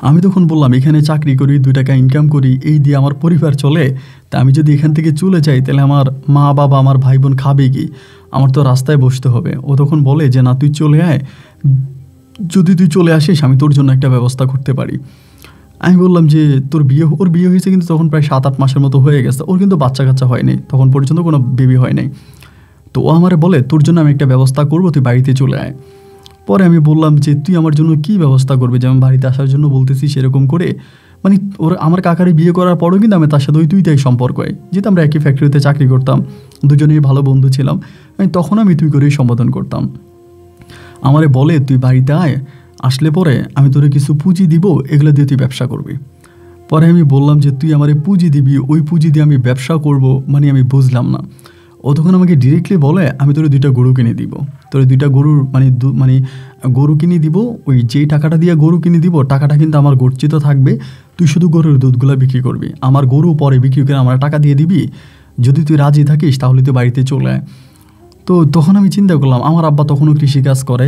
আমি তখন বললাম এখানে চাকরি করি, 2 টাকা ইনকাম করি, এই দিয়ে আমার পরিবার চলে। তা আমি যদি এখান থেকে চলে যাই তাহলে আমার মা বাবা আমার ভাই বোন খাবে কি? আমার তো রাস্তায় বসতে হবে। ও তখন বলে যে না তুই চলে আয়, যদি তুই চলে আসিস আমি তোর জন্য একটা ব্যবস্থা করতে পারি। আমি বললাম যে ওর বিয়ে হয়েছে কিন্তু তখন প্রায় 7-8 মাসের মতো হয়ে গেছে, ওর কিন্তু বাচ্চা কাচ্চা হয়নি, তখন পর্যন্ত কোনো বেবি হয় নাই। তো ও আমারে বলে তোর জন্য আমি একটা ব্যবস্থা করবো, তুই বাড়িতে চলে আয়। পরে আমি বললাম যে তুই আমার জন্য কী ব্যবস্থা করবে, যে আমি বাড়িতে আসার জন্য বলতেছি সেরকম করে। মানে আমার কাকারে বিয়ে করার পরও কিন্তু আমি তার সাথে ওই তুই তাই সম্পর্ক হয়, যেহেতু আমরা একই ফ্যাক্টরিতে চাকরি করতাম, দুজনেই ভালো বন্ধু ছিলাম। তখন আমি তুই করেই সম্বোধন করতাম। আমারে বলে তুই বাড়িতে আয়, আসলে পরে আমি তোরে কিছু পুঁজি দিব, এগুলো দিয়ে তুই ব্যবসা করবি। পরে আমি বললাম যে তুই আমারে পুঁজি দিবি, ওই পুঁজি দিয়ে আমি ব্যবসা করব, মানে আমি বুঝলাম না। ও তখন আমাকে ডিরেক্টলি বলে আমি তোরে 2টা গরু কিনে দিব, তোরে 2টা গরুর মানে গরু কিনে দিব, ওই যেই টাকাটা দিয়ে গরু কিনে দিব টাকাটা কিন্তু আমার গচ্ছিত থাকবে, তুই শুধু গরুর দুধগুলো বিক্রি করবি, আমার গরু পরে বিক্রি করে আমার টাকা দিয়ে দিবি, যদি তুই রাজি থাকিস তাহলে তুই বাড়িতে চলে আয়। তো তখন আমি চিন্তা করলাম আমার আব্বা তখনও কৃষিকাজ করে,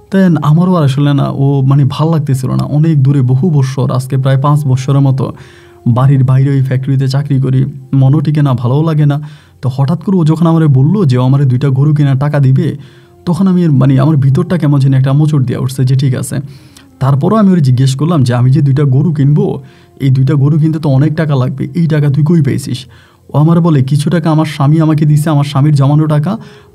তাই আমারও আর আসলে না ও মানে ভাল লাগতেছিল না। অনেক দূরে বহু বৎসর, আজকে প্রায় 5 বৎসরের মতো বাড়ির বাইরে ওই ফ্যাক্টরিতে চাকরি করি, মনও টিকে না, ভালোও লাগে না। তো হঠাৎ করে ও যখন আমার বললো যে ও আমার 2টা গরু কেনার টাকা দিবে, তখন আমি মানে আমার ভিতরটা কেমন যেন একটা মোচড় দিয়ে উঠছে যে ঠিক আছে। তারপরও আমি ওর জিজ্ঞেস করলাম যে আমি যে 2টা গরু কিনবো, এই 2টা গরু কিনতে তো অনেক টাকা লাগবে, এই টাকা তুই কই পেয়েছিস? ও আমার বলে কিছু টাকা আমার স্বামী আমাকে দিছে, আমার স্বামীর জমানো টাকা,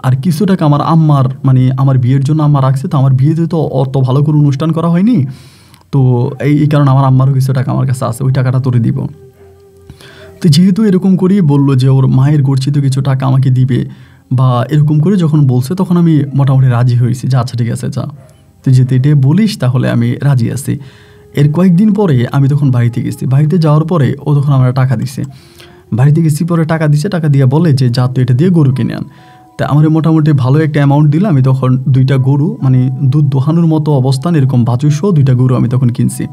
আর কিছু টাকা আমার আম্মার মানে আমার বিয়ের জন্য আম্মা রাখছে, তো আমার বিয়েতে তো অত ভালো করে অনুষ্ঠান করা হয়নি, তো এই কারণে আমার আম্মারও কিছু টাকা আমার কাছে আছে, ওই টাকাটা তোরে দিব। তো যেহেতু এরকম করেই বললো যে ওর মায়ের গচ্ছিত কিছু টাকা আমাকে দিবে বা এরকম করে যখন বলছে, তখন আমি মোটামুটি রাজি হয়েছি যে আচ্ছা ঠিক আছে যা, তুই যেতে এটা বলিস তাহলে আমি রাজি আছি। এর কয়েকদিন পরে আমি তখন বাড়িতে গেছি, বাড়িতে যাওয়ার পরে ও তখন আমার টাকা দিছে, বাড়িতে গেছি পরে টাকা দিছে, টাকা দিয়ে বলে যে যা তুই এটা দিয়ে গরু কিনে আন। তা আমার মোটামুটি ভালো একটা অ্যামাউন্ট দিলাম, আমি তখন 2টা গরু মানে দুধ দোহানোর মতো অবস্থান এরকম বাছুরসহ 2টা গরু আমি তখন কিনছি,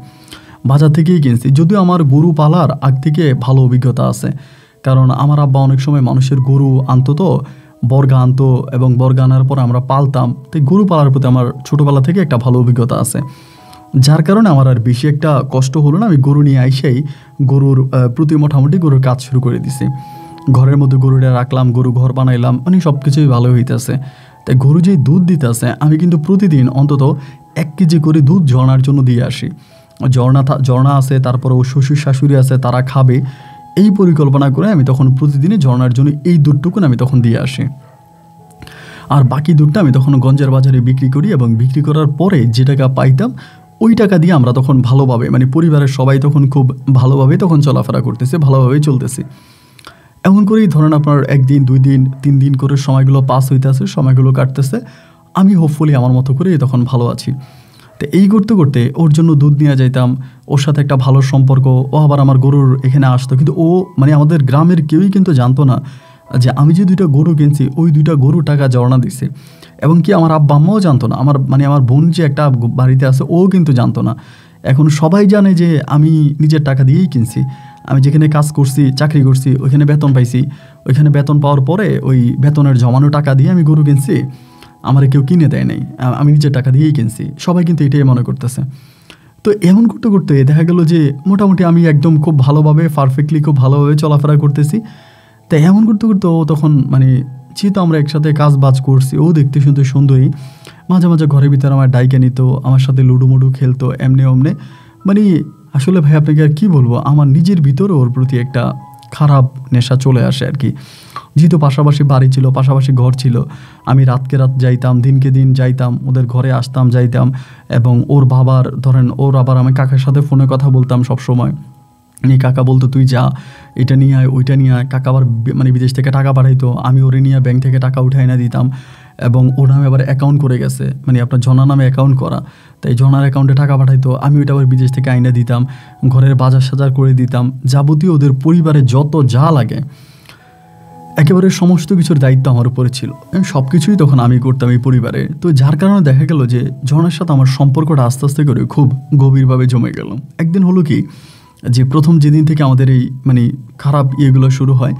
বাজার থেকেই কিনছি। যদিও আমার গরু পালার আগ থেকে ভালো অভিজ্ঞতা আছে, কারণ আমার আব্বা অনেক সময় মানুষের গরু আনতো, তো বর্গা আনতো এবং বর্গা আনার পর আমরা পালতাম, তাই গরু পালার প্রতি আমার ছোটোবেলা থেকে একটা ভালো অভিজ্ঞতা আছে, যার কারণে আমার আর বেশি একটা কষ্ট হলো না। আমি গরু নিয়ে আইসেই গরুর প্রতি মোটামুটি গরুর কাজ শুরু করে দিছি, ঘরের মধ্যে গরুটা রাখলাম, গরু ঘর বানাইলাম, মানে সব কিছুই ভালো হইতেছে। তাই গরু যেই দুধ দিতেছে আমি কিন্তু প্রতিদিন অন্তত 1 কেজি করে দুধ ঝর্ণার জন্য দিয়ে আসি। ঝর্ণা আছে, তারপরে ও শ্বশুর শাশুড়ি আছে, তারা খাবে, এই পরিকল্পনা করে আমি তখন প্রতিদিনই ঝর্ণার জন্য এই দুধটুকুন আমি তখন দিয়ে আসি। আর বাকি দুধটা আমি তখন গঞ্জের বাজারে বিক্রি করি, এবং বিক্রি করার পরে যে টাকা পাইতাম ওই টাকা দিয়ে আমরা তখন ভালোভাবে মানে পরিবারের সবাই তখন খুব ভালোভাবে তখন চলাফেরা করতেছে, ভালোভাবেই চলতেছে। এমন করেই ধরেন আপনার 1 দিন 2 দিন 3 দিন করে সময়গুলো পাস হইতেছে, সময়গুলো কাটতেছে, আমি হোপফুলি আমার মতো করে তখন ভালো আছি। তো এই করতে করতে ওর জন্য দুধ নিয়ে যাইতাম, ওর সাথে একটা ভালো সম্পর্ক, ও আবার আমার গরুর এখানে আসতো, কিন্তু ও মানে আমাদের গ্রামের কেউই কিন্তু জানতো না যে আমি যে 2টা গরু কিনছি ওই 2টা গরু টাকা ঝর্ণা দিছে, এবং কি আমার আব্বা আম্মাও জানতো না, আমার বোন যে একটা বাড়িতে আছে ও কিন্তু জানতো না। এখন সবাই জানে যে আমি নিজের টাকা দিয়েই কিনছি, আমি যেখানে কাজ করছি চাকরি করছি ওইখানে বেতন পাইছি, ওইখানে বেতন পাওয়ার পরে ওই বেতনের জমানো টাকা দিয়ে আমি গরু কিনছি, আমার কেউ কিনে দেয় নাই, আমি নিজের টাকা দিয়েই কিনছি, সবাই কিন্তু এটাই মনে করতেছে। তো এমন করতে করতে দেখা গেল যে মোটামুটি আমি একদম খুব ভালোভাবে পারফেক্টলি খুব ভালোভাবে চলাফেরা করতেছি। তাই এমন করতে করতে ও তখন মানে যেহেতু আমরা একসাথে কাজ বাজ করছি, ও দেখতে শুনতে সুন্দরী, মাঝে মাঝে ঘরের ভিতরে আমার ডাইকে নিত, আমার সাথে লুডু মুডু খেলতো এমনি অমনে। মানে আসলে ভাই আপনাকে আর কী বলবো, আমার নিজের ভিতরে ওর প্রতি একটা খারাপ নেশা চলে আসে আর কি। যেহেতু পাশাপাশি বাড়ি ছিল, পাশাপাশি ঘর ছিল, আমি রাতকে রাত যাইতাম, দিনকে দিন যাইতাম, ওদের ঘরে আসতাম যাইতাম, এবং ওর বাবার ধরেন ওর আবার আমি কাকার সাথে ফোনে কথা বলতাম সবসময়, কাকা বলতো তুই যা এটা নিয়ে আয় ওইটা নিয়ে আয়, কাকা আবার মানে বিদেশ থেকে টাকা পাঠাইতো, আমি ওরে নিয়ে ব্যাংক থেকে টাকা উঠাই না দিতাম, এবং ওর নামে আবার অ্যাকাউন্ট করে গেছে, মানে আপনার ঝর্ণার নামে অ্যাকাউন্ট করা, তাই ঝর্ণার অ্যাকাউন্টে টাকা পাঠাইতো, আমি ওইটা আবার বিদেশ থেকে আইনা দিতাম, ঘরের বাজার সাজার করে দিতাম, যাবতীয় ওদের পরিবারে যত যা লাগে একেবারে সমস্ত কিছুর দায়িত্ব আমার উপরে ছিল, সব কিছুই তখন আমি করতাম এই পরিবারে। তো যার কারণে দেখা গেল যে ঝর্ণার সাথে আমার সম্পর্কটা আস্তে আস্তে করে খুব গভীরভাবে জমে গেল। একদিন হলো কি যে প্রথম যেদিন থেকে আমাদের এই মানে খারাপ ইয়েগুলো শুরু হয়,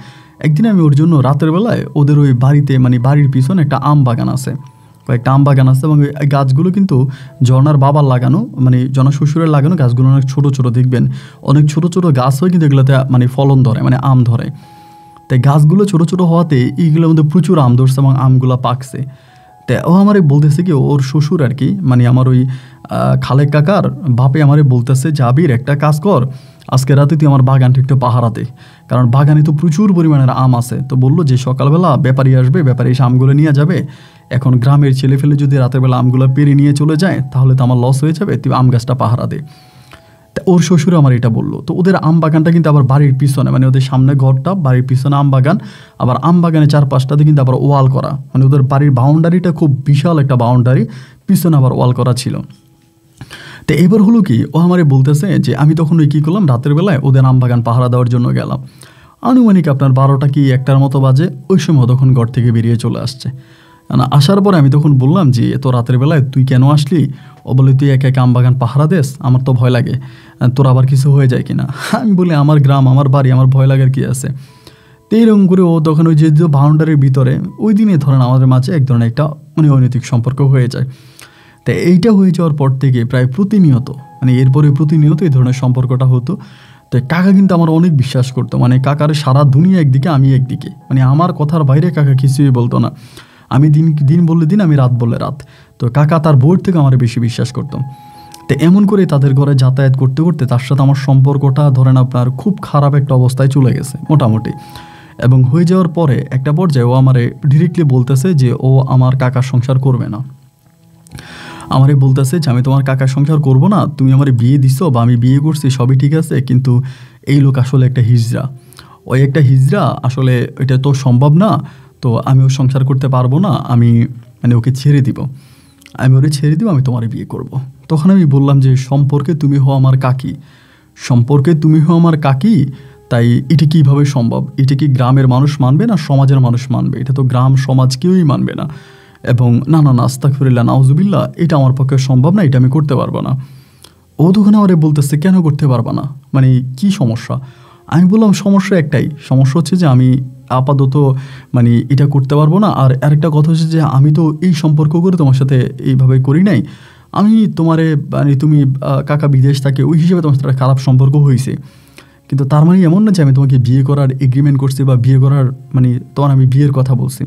একদিন আমি ওর জন্য রাতের বেলায় ওদের ওই বাড়িতে মানে বাড়ির পিছনে একটা আম বাগান আছে, কয়েকটা আম বাগান আছে এবং এই গাছগুলো কিন্তু ঝর্নার বাবার লাগানো, মানে ঝর্নার শ্বশুরের লাগানো গাছগুলো অনেক ছোটো ছোটো, দেখবেন অনেক ছোটো ছোটো গাছ হয় কিন্তু এগুলোতে মানে ফলন ধরে, মানে আম ধরে। তাই গাছগুলো ছোটো ছোটো হওয়াতে এইগুলোর মধ্যে প্রচুর আম ধরছে এবং আমগুলো পাকছে। তা ও আমারে বলতেছে কি, ওর শ্বশুর আর কি, মানে আমার ওই খালেক কাকার বাপে আমারে বলতেছে, জাবির একটা কাজ কর, আজকে রাতে তুই আমার বাগানটা একটু পাহারা দে, কারণ বাগানে তো প্রচুর পরিমাণের আম আছে। তো বললো যে সকালবেলা ব্যাপারী আসবে, ব্যাপারী এসে আমগুলো নিয়ে যাবে। এখন গ্রামের ছেলে ফেলে যদি রাতের বেলা আমগুলো পেরে নিয়ে চলে যায় তাহলে তো আমার লস হয়ে যাবে, তুই আম গাছটা পাহারা দে। তা ওর শ্বশুর আমার এটা বললো। তো ওদের আম বাগানটা কিন্তু আবার বাড়ির পিছনে, মানে ওদের সামনে ঘরটা, বাড়ির পিছনে আম বাগান, আবার আম বাগানের চারপাশটাতে কিন্তু আবার ওয়াল করা, মানে ওদের বাড়ির বাউন্ডারিটা খুব বিশাল একটা বাউন্ডারি, পিছনে আবার ওয়াল করা ছিল। তো এবার হলো কি, ও আমারে বলতেছে যে আমি তখন ওই কী করলাম, রাতের বেলায় ওদের আম বাগান পাহারা দেওয়ার জন্য গেলাম। আনুমানিক আপনার 12টা কি 1টার মতো বাজে, ওই সময় তখন ঘর থেকে বেরিয়ে চলে আসছে। আসার পরে আমি তখন বললাম যে এত রাতের বেলায় তুই কেন আসলি? ও বলে, তুই একা একা আম বাগান পাহারা দেস, আমার তো ভয় লাগে, তোর আবার কিছু হয়ে যায় কিনা। আমি বলি, আমার গ্রাম, আমার বাড়ি, আমার ভয় লাগার কী আছে? তো এইরকম করে ও তখন ওই যে বাউন্ডারির ভিতরে ওই দিনে ধরেন আমাদের মাঝে এক ধরনের একটা মানে অনৈতিক সম্পর্ক হয়ে যায়। তো এইটা হয়ে যাওয়ার পর থেকে প্রায় প্রতিনিয়ত, মানে এরপরে প্রতিনিয়ত এই ধরনের সম্পর্কটা হতো। তো কাকা কিন্তু আমার অনেক বিশ্বাস করতো, মানে কাকার সারা দুনিয়া একদিকে, আমি একদিকে, মানে আমার কথার বাইরে কাকা কিছুই বলতো না। আমি দিন বললে দিন, আমি রাত বললে রাত। তো কাকা তার বউয়ের থেকে আমার বেশি বিশ্বাস করতাম। তো এমন করে তাদের ঘরে যাতায়াত করতে করতে তার সাথে আমার সম্পর্কটা ধরেন আপনার খুব খারাপ একটা অবস্থায় চলে গেছে মোটামুটি। এবং হয়ে যাওয়ার পরে একটা পর্যায়ে ও আমারে ডিরেক্টলি বলতেছে যে ও আমার কাকার সংসার করবে না। আমারে বলতেছে যে আমি তোমার কাকার সংসার করব না, তুমি আমারে বিয়ে দিছো বা আমি বিয়ে করছি সবই ঠিক আছে, কিন্তু এই লোক আসলে একটা হিজড়া, ওই একটা হিজড়া, আসলে এটা তো সম্ভব না, তো আমি ওর সংসার করতে পারবো না, আমি মানে ওকে ছেড়ে দিব, আমি ওরে ছেড়ে দিব, আমি তোমার বিয়ে করব। তখন আমি বললাম যে সম্পর্কে তুমি হও আমার কাকি, সম্পর্কে তুমি হও আমার কাকি, তাই এটা কীভাবে সম্ভব? এটা কি গ্রামের মানুষ মানবে না সমাজের মানুষ মানবে? এটা তো গ্রাম সমাজ কেউই মানবে না। এবং না না না, আস্তাগফিরুল্লাহ, নাউজুবিল্লাহ, এটা আমার পক্ষে সম্ভব না, এটা আমি করতে পারবো না। ও তখন আমারে বলতেছে, কেন করতে পারবা না, মানে কি সমস্যা? আমি বললাম, সমস্যা একটাই, সমস্যা হচ্ছে যে আমি আপাতত মানে এটা করতে পারবো না। আর আরেকটা কথা হচ্ছে যে আমি তো এই সম্পর্ক করে তোমার সাথে এইভাবে করি নাই, আমি তোমারে মানে তুমি কাকা বিদেশ থাকে ওই হিসেবে তোমার সাথে খারাপ সম্পর্ক হয়েছে, কিন্তু তার মানে এমন না যে আমি তোমাকে বিয়ে করার এগ্রিমেন্ট করছি বা বিয়ে করার মানে তখন আমি বিয়ের কথা বলছি।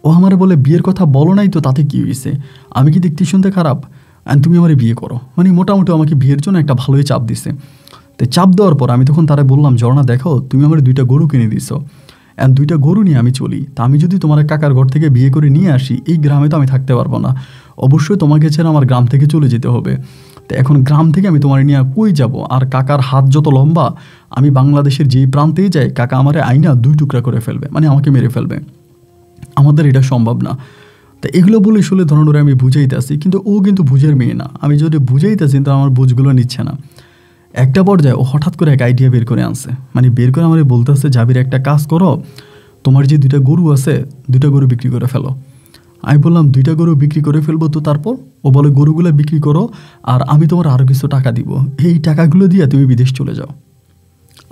ও আমারে বলে, বিয়ের কথা বলো নাই তো তাতে কী হয়েছে, আমি কি দেখতে শুনতে খারাপ, অ্যান্ড তুমি আমারে বিয়ে করো, মানে মোটামুটি আমাকে বিয়ের জন্য একটা ভালোই চাপ দিছে। তো চাপ দেওয়ার পর আমি তখন তারা বললাম, ঝর্ণা দেখো, তুমি আমার 2টা গরু কিনে দিছো, অ্যান্ড 2টা গরু নিয়ে আমি চলি, তা আমি যদি তোমার কাকার ঘর থেকে বিয়ে করে নিয়ে আসি, এই গ্রামে তো আমি থাকতে পারবো না, অবশ্যই তোমাকে ছেড়ে আমার গ্রাম থেকে চলে যেতে হবে। তো এখন গ্রাম থেকে আমি তোমার নিয়ে কই যাব? আর কাকার হাত যত লম্বা, আমি বাংলাদেশের যেই প্রান্তেই যাই কাকা আমারে আইনা 2 টুকরা করে ফেলবে, মানে আমাকে মেরে ফেলবে, আমাদের এটা সম্ভব না। তা এগুলো বলে শুলে ধরুন ওরা আমি বুঝাইতে আসি, কিন্তু ও কিন্তু বুঝের মেয়ে না, আমি যদি বুঝাইতেছি তো আমার বুঝগুলো নিচ্ছে না। একটা পর্যায়ে ও হঠাৎ করে এক আইডিয়া বের করে আনছে, মানে বের করে আমার বলতেছে, জাবির একটা কাজ করো, তোমার যে 2টা গরু আছে 2টা গরু বিক্রি করে ফেলো। আমি বললাম, 2টা গরু বিক্রি করে ফেলবো তো তারপর? ও বলে, গরুগুলো বিক্রি করো আর আমি তোমার আরও কিছু টাকা দিব, এই টাকাগুলো দিয়ে তুমি বিদেশ চলে যাও।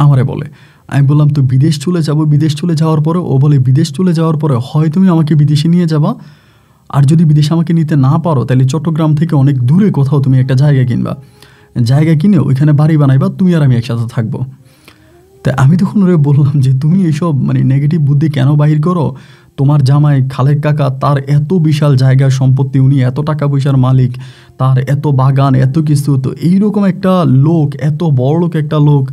আমারে বলে, আমি বললাম, তো বিদেশ চলে যাব, বিদেশ চলে যাওয়ার পরে? ও বলে, বিদেশ চলে যাওয়ার পরে হয় তুমি আমাকে বিদেশে নিয়ে যাবা, আর যদি বিদেশে আমাকে নিতে না পারো তাহলে চট্টগ্রাম থেকে অনেক দূরে কোথাও তুমি একটা জায়গা কিনবা, জায়গা কিনে ওইখানে বাড়ি বানাইবা, তুমি আর আমি একসাথে থাকবো। তাই আমি তখন ওরে বললাম যে তুমি এইসব মানে নেগেটিভ বুদ্ধি কেন বাহির করো? তোমার জামাই খালেক কাকা, তার এত বিশাল জায়গা সম্পত্তি, উনি এত টাকা পয়সার মালিক, তার এত বাগান, এত কিছু, তো এইরকম একটা লোক, এত বড় লোক একটা লোক,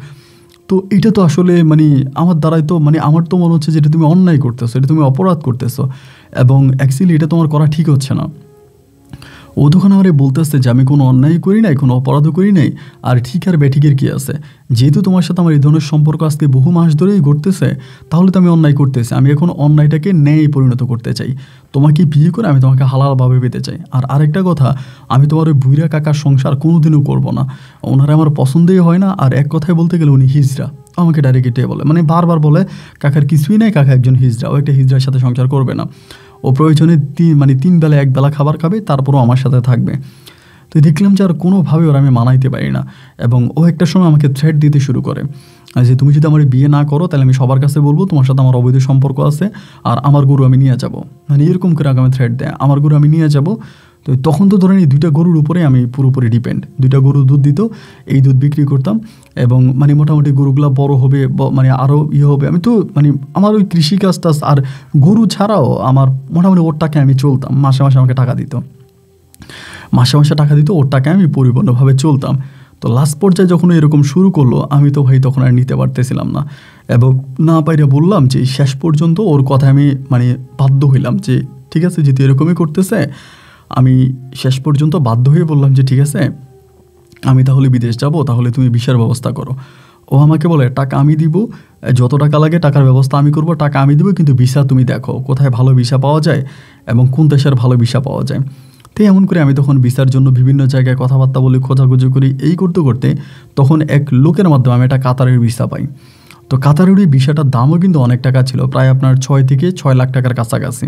তো এটা তো আসলে মানে আমার দ্বারাই তো মানে আমার তো মনে হচ্ছে যে এটা তুমি অন্যায় করতেছো, এটা তুমি অপরাধ করতেছো, এবং অ্যাকচুয়ালি এটা তোমার করা ঠিক হচ্ছে না। ও তখন আমারে বলতেছে যে আমি কোনো অন্যায় করি নাই, কোনো অপরাধও করি নাই, আর ঠিক আর ব্যাঠিকের কী আছে, যেহেতু তোমার সাথে আমার এই ধরনের সম্পর্ক আজকে বহু মাস ধরেই ঘটতেছে, তাহলে তো আমি অন্যায় করতেছি, আমি এখন অন্যায়টাকে ন্যায় পরিণত করতে চাই, তোমাকে বিয়ে করে আমি তোমাকে হালালভাবে পেতে চাই। আর আরেকটা কথা, আমি তোমার ওই বুইরা কাকার সংসার কোনোদিনও করবো না, ওনারা আমার পছন্দই হয় না, আর এক কথায় বলতে গেলে উনি হিজড়া, আমাকে ডাইরেক্ট এটাই বলে, মানে বারবার বলে কাকার কিছুই নাই, কাকা একজন হিজড়া, ও একটা হিজড়ার সাথে সংসার করবে না, ও প্রয়োজনে 3 বেলা 1 বেলা খাবার খাবে, তারপরও আমার সাথে থাকবে। তো দেখলাম যে আর কোনোভাবে ওরা আমি মানাইতে পারি না, এবং ও একটা সময় আমাকে থ্রেট দিতে শুরু করে যে তুমি যদি আমার বিয়ে না করো তাহলে আমি সবার কাছে বলবো তোমার সাথে আমার অবৈধ সম্পর্ক আছে, আর আমার গরু আমি নিয়ে যাব, মানে এরকম করে আগে আমি থ্রেট দেয় আমার গরু আমি নিয়ে যাব। তো তখন তো ধরেন এই 2টা গরুর উপরে আমি পুরোপুরি ডিপেন্ড, 2টা গরু দুধ দিত, এই দুধ বিক্রি করতাম, এবং মানে মোটামুটি গরুগুলো বড় হবে, মানে আরও হবে, আমি তো মানে আমার ওই কৃষিকাজ টাজ আর গরু ছাড়াও আমার মোটামুটি ওর টাকায় আমি চলতাম, মাসে মাসে আমাকে টাকা দিত, মাসে মাসে টাকা দিত, ওর টাকায় আমি পরিপূর্ণভাবে চলতাম। তো লাস্ট পর্যায়ে যখন এরকম শুরু করলো আমি তো ভাই তখন আর নিতে পারতেছিলাম না, এবং না পাইরে বললাম যে শেষ পর্যন্ত ওর কথায় আমি মানে বাধ্য হইলাম যে ঠিক আছে যেহেতু এরকমই করতেছে, আমি শেষ পর্যন্ত বাধ্য হয়ে বললাম যে ঠিক আছে আমি তাহলে বিদেশ যাব, তাহলে তুমি ভিসার ব্যবস্থা করো। ও আমাকে বলে টাকা আমি দিব, যত টাকা লাগে টাকার ব্যবস্থা আমি করব, টাকা আমি দেবো, কিন্তু ভিসা তুমি দেখো কোথায় ভালো ভিসা পাওয়া যায় এবং কোন দেশের ভালো ভিসা পাওয়া যায়। তো এমন করে আমি তখন ভিসার জন্য বিভিন্ন জায়গায় কথাবার্তা বলি, খোঁজাখুঁজি করি, এই করতে করতে তখন এক লোকের মাধ্যমে আমি একটা কাতারের ভিসা পাই। তো কাতারের ওই ভিসাটার দামও কিন্তু অনেক টাকা ছিল, প্রায় আপনার 6 থেকে 6 লাখ টাকার কাছাকাছি।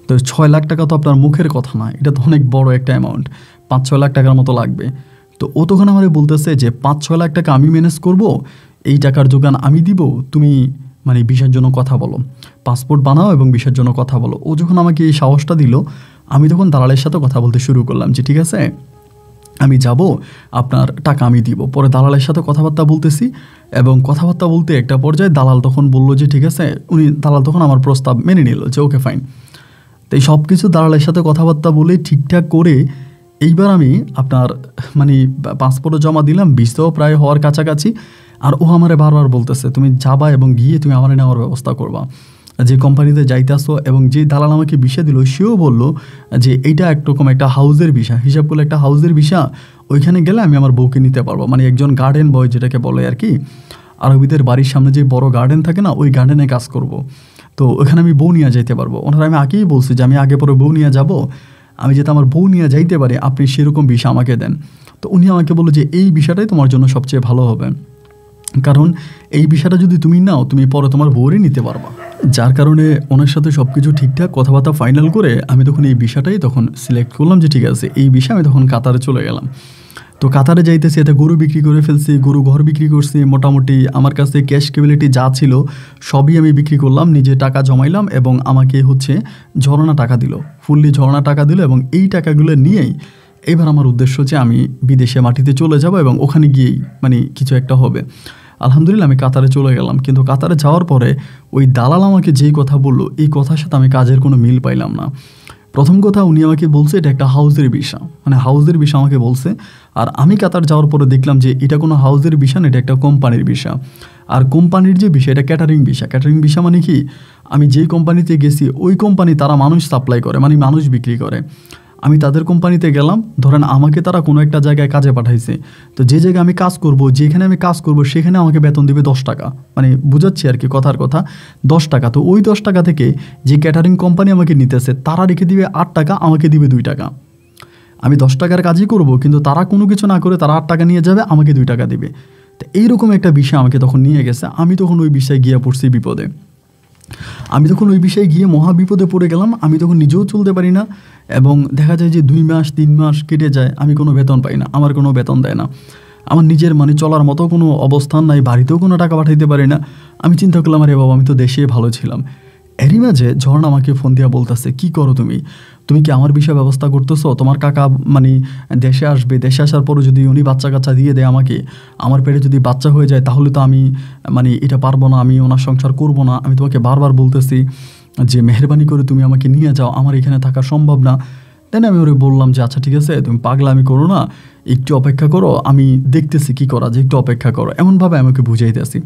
তো 6 লাখ টাকা তো আপনার মুখের কথা না, এটা তো অনেক বড় একটা অ্যামাউন্ট, 5-6 লাখ টাকার মতো লাগবে। তো ও তখন আমার বলতেছে যে 5-6 লাখ টাকা আমি ম্যানেজ করব, এই টাকার যোগান আমি দিব, তুমি মানে ভিসার জন্য কথা বলো, পাসপোর্ট বানাও এবং ভিসার জন্য কথা বলো। ও যখন আমাকে এই সাহসটা দিল আমি তখন দালালের সাথে কথা বলতে শুরু করলাম যে ঠিক আছে আমি যাব, আপনার টাকা আমি দিব। পরে দালালের সাথে কথাবার্তা বলতেছি, এবং কথাবার্তা বলতে একটা পর্যায়ে দালাল তখন বলল যে ঠিক আছে, দালাল তখন আমার প্রস্তাব মেনে নিল যে ওকে ফাইন। তো এই সব কিছু দালালের সাথে কথাবার্তা বলে ঠিকঠাক করে এইবার আমি আপনার মানে পাসপোর্টও জমা দিলাম, ভিসাও প্রায় হওয়ার কাছাকাছি। আর ও আমারে বারবার বলতেছে তুমি যাবা এবং গিয়ে তুমি আমার নেওয়ার ব্যবস্থা করবা, যে কোম্পানিতে যাইতেছো। এবং যে দালাল আমাকে ভিসা দিল সেও বলল যে এইটা একরকম একটা হাউজের ভিসা, হিসাব করলে একটা হাউজের ভিসা, ওইখানে গেলে আমি আমার বউকে নিতে পারবো, মানে একজন গার্ডেন বয় যেটাকে বলে আর কি, আরবিদের বাড়ির সামনে যে বড় গার্ডেন থাকে না, ওই গার্ডেনে কাজ করব। তো ওখানে আমি বউ নিয়ে যাইতে পারবো। ওনারা আমি আগেই বলছি যে আমি আগে পরে বউ নিয়ে যাব, আমি যাতে আমার বউ নিয়ে যাইতে পারি আপনি সেরকম ভিসা আমাকে দেন। তো উনি আমাকে বললো যে এই ভিসাটাই তোমার জন্য সবচেয়ে ভালো হবে, কারণ এই ভিসাটা যদি তুমি নাও তুমি পরে তোমার বউরই নিতে পারবা। যার কারণে ওনার সাথে সব কিছু ঠিকঠাক কথাবার্তা ফাইনাল করে আমি তখন এই ভিসাটাই তখন সিলেক্ট করলাম যে ঠিক আছে এই ভিসা। আমি তখন কাতারে চলে গেলাম। তো কাতারে যাইতেছি, এতে গরু বিক্রি করে ফেলছি, গরু ঘর বিক্রি করছি, মোটামুটি আমার কাছে ক্যাশ ক্যাপাবিলিটি যা ছিল সবই আমি বিক্রি করলাম, নিজে টাকা জমাইলাম, এবং আমাকে হচ্ছে ঝরনা টাকা দিল, ফুললি ঝরনা টাকা দিল। এবং এই টাকাগুলো নিয়েই এবার আমার উদ্দেশ্য যে আমি বিদেশে মাটিতে চলে যাব এবং ওখানে গিয়েই মানে কিছু একটা হবে। আলহামদুলিল্লাহ আমি কাতারে চলে গেলাম, কিন্তু কাতারে যাওয়ার পরে ওই দালাল আমাকে যেই কথা বললো এই কথার সাথে আমি কাজের কোনো মিল পাইলাম না। প্রথম কথা উনি আমাকে বলছে এটা একটা হাউজের ভিসা, মানে হাউজের ভিসা আমাকে বলছে। আর আমি কাতার যাওয়ার পরে দেখলাম যে এটা কোনো হাউজের ভিসা না, এটা একটা কোম্পানির ভিসা। আর কোম্পানির যে ভিসা এটা ক্যাটারিং ভিসা। ক্যাটারিং ভিসা মানে কি, আমি যেই কোম্পানিতে গেছি ওই কোম্পানি তারা মানুষ সাপ্লাই করে, মানে মানুষ বিক্রি করে। আমি তাদের কোম্পানিতে গেলাম, ধরেন আমাকে তারা কোনো একটা জায়গায় কাজে পাঠাইছে, তো যে জায়গায় আমি কাজ করব, যেখানে আমি কাজ করব সেখানে আমাকে বেতন দিবে 10 টাকা, মানে বুঝাচ্ছি আর কি কথার কথা 10 টাকা। তো ওই 10 টাকা থেকে যে ক্যাটারিং কোম্পানি আমাকে নিতেছে তারা রেখে দিবে 8 টাকা, আমাকে দিবে 2 টাকা। আমি 10 টাকার কাজই করব, কিন্তু তারা কোনো কিছু না করে তারা 8 টাকা নিয়ে যাবে, আমাকে 2 টাকা দিবে। তো এইরকম একটা বিষয় আমাকে তখন নিয়ে গেছে। আমি তখন ওই বিষয়ে গিয়ে পড়ছি বিপদে। আমি তখন ওই বিষয়ে গিয়ে মহা বিপদে পড়ে গেলাম। আমি তখন নিজেও চলতে পারি না, এবং দেখা যায় যে 2 মাস 3 মাস কেটে যায়, আমি কোনো বেতন পাই না, আমার কোনো বেতন দেয় না, আমার নিজের মানে চলার মতো কোনো অবস্থান নাই, বাড়িতেও কোনো টাকা পাঠাইতে পারি না। আমি চিন্তা করলাম আরে বাবা আমি তো দেশে ভালো ছিলাম। এরই মাঝে ঝর্ণা আমাকে ফোন দিয়া বলতেছে কী করো তুমি কি আমার বিষয়ে ব্যবস্থা করতেছো? তোমার কাকা মানে দেশে আসবে, দেশে আসার পরও যদি উনি বাচ্চা কাচ্চা দিয়ে দেয় আমাকে, আমার পেটে যদি বাচ্চা হয়ে যায় তাহলে তো আমি মানে এটা পারবো না, আমি ওনার সংসার করবো না। আমি তোমাকে বারবার বলতেছি যে মেহরবানি করে তুমি আমাকে নিয়ে যাও, আমার এখানে থাকা সম্ভব না। দেন আমি ওরে বললাম যে আচ্ছা ঠিক আছে তুমি পাগলামি করো না, একটু অপেক্ষা করো, আমি দেখতেছি কী করা যায়, একটু অপেক্ষা করো, এমনভাবে আমাকে বুঝাইতেছি।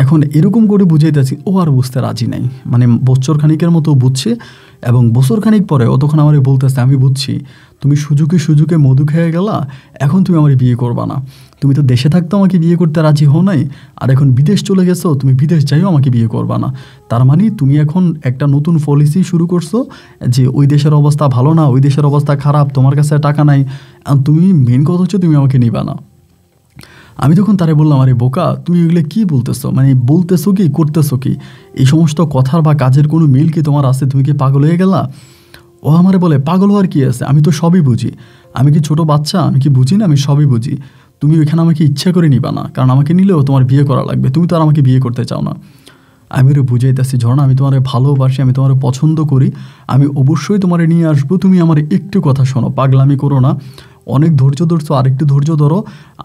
এখন এরকম করে বুঝাইতেছি, ও আর বুঝতে রাজি নাই, মানে বছর খানিকের মতো বুঝছে। এবং বছর খানিক পরে ও তখন আমার বলতেছে আমি বুঝছি তুমি সুযোগে মধু খেয়ে গেলা, এখন তুমি আমার বিয়ে করবা না, তুমি তো দেশে থাকতো আমাকে বিয়ে করতে রাজি হও নাই, আর এখন বিদেশ চলে গেছো, তুমি বিদেশ যাইও আমাকে বিয়ে করবা না। তার মানে তুমি এখন একটা নতুন পলিসি শুরু করছো যে ওই দেশের অবস্থা ভালো না, ওই দেশের অবস্থা খারাপ, তোমার কাছে টাকা নাই, তুমি মেন কথা হচ্ছে তুমি আমাকে নিবা না। আমি তখন তারে বললাম আরে বোকা তুমি এগুলো কী বলতেছো, মানে বলতেছো কি করতেছো কি, এই সমস্ত কথার বা কাজের কোনো মিল কি তোমার আছে, তুমি কি পাগল হয়ে গেলা? ও আমারে বলে, পাগল হওয়ার কি আছে, আমি তো সবই বুঝি, আমি কি ছোট বাচ্চা, আমি কি বুঝি না, আমি সবই বুঝি, তুমি ওইখানে আমাকে ইচ্ছা করে নিবা না, কারণ আমাকে নিলেও তোমার বিয়ে করা লাগবে, তুমি তো আর আমাকে বিয়ে করতে চাও না। আমি ওরে বুঝাইতেছি, ঝর্ণা আমি তোমারে ভালোবাসি, আমি তোমারে পছন্দ করি, আমি অবশ্যই তোমারে নিয়ে আসবো, তুমি আমার একটু কথা শোনো, পাগলামি করো না, অনেক ধৈর্য ধরছো, আরেকটু ধৈর্য ধরো,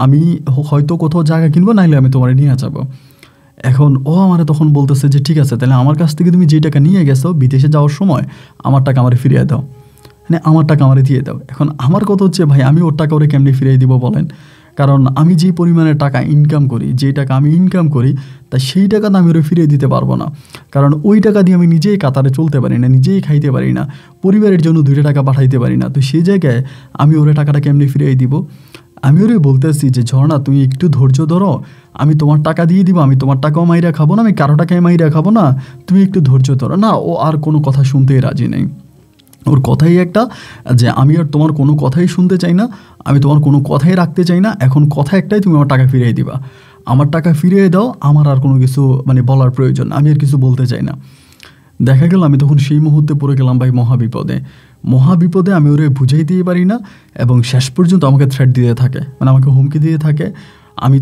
আমি হয়তো কোথাও জায়গা কিনবো, নাইলে আমি তোমারে নিয়ে যাবো। এখন ও আমারে তখন বলতেছে যে ঠিক আছে, তাহলে আমার কাছ থেকে তুমি যেই টাকা নিয়ে গেছো বিদেশে যাওয়ার সময়, আমার টাকা আমারে ফিরিয়ে দাও, মানে আমার টাকা আমারে দিয়ে দাও। এখন আমার কথা হচ্ছে, ভাই আমি ওর টাকা ওরে কেমনি ফিরিয়ে দিব বলেন? কারণ আমি যেই পরিমাণে টাকা ইনকাম করি, যেই টাকা আমি ইনকাম করি, তা সেই টাকা তো আমি ওরে ফিরিয়ে দিতে পারবো না, কারণ ওই টাকা দিয়ে আমি নিজেই কাতারে চলতে পারি না, নিজেই খাইতে পারি না, পরিবারের জন্য 2টা টাকা পাঠাইতে পারি না, তো সেই জায়গায় আমি ওরে টাকাটা কেমনি ফিরিয়ে দিব? আমি ওরে বলতেছি যে ঝর্ণা তুমি একটু ধৈর্য ধরো, আমি তোমার টাকা দিয়ে দিব, আমি তোমার টাকাও মাইরা খাবো না, আমি কারো টাকায় মাইরা খাবো না, তুমি একটু ধৈর্য ধরো। না, ও আর কোনো কথা শুনতেই রাজি নেই। ওর কথাই একটা, যে আমি আর তোমার কোনো কথাই শুনতে চাই না, আমি তোমার কোনো কথাই রাখতে চাই না, এখন কথা একটাই, তুমি আমার টাকা ফিরিয়ে দিবা, আমার টাকা ফিরিয়ে দাও, আমার আর কোনো কিছু মানে বলার প্রয়োজন, আমি আর কিছু বলতে চাই না। দেখা গেল আমি তখন সেই মুহূর্তে পড়ে গেলাম ভাই মহাবিপদে। আমি ওরে বুঝাইতেই পারি না, এবং শেষ পর্যন্ত আমাকে থ্রেট দিতে থাকে, মানে আমাকে হুমকি দিয়ে থাকে,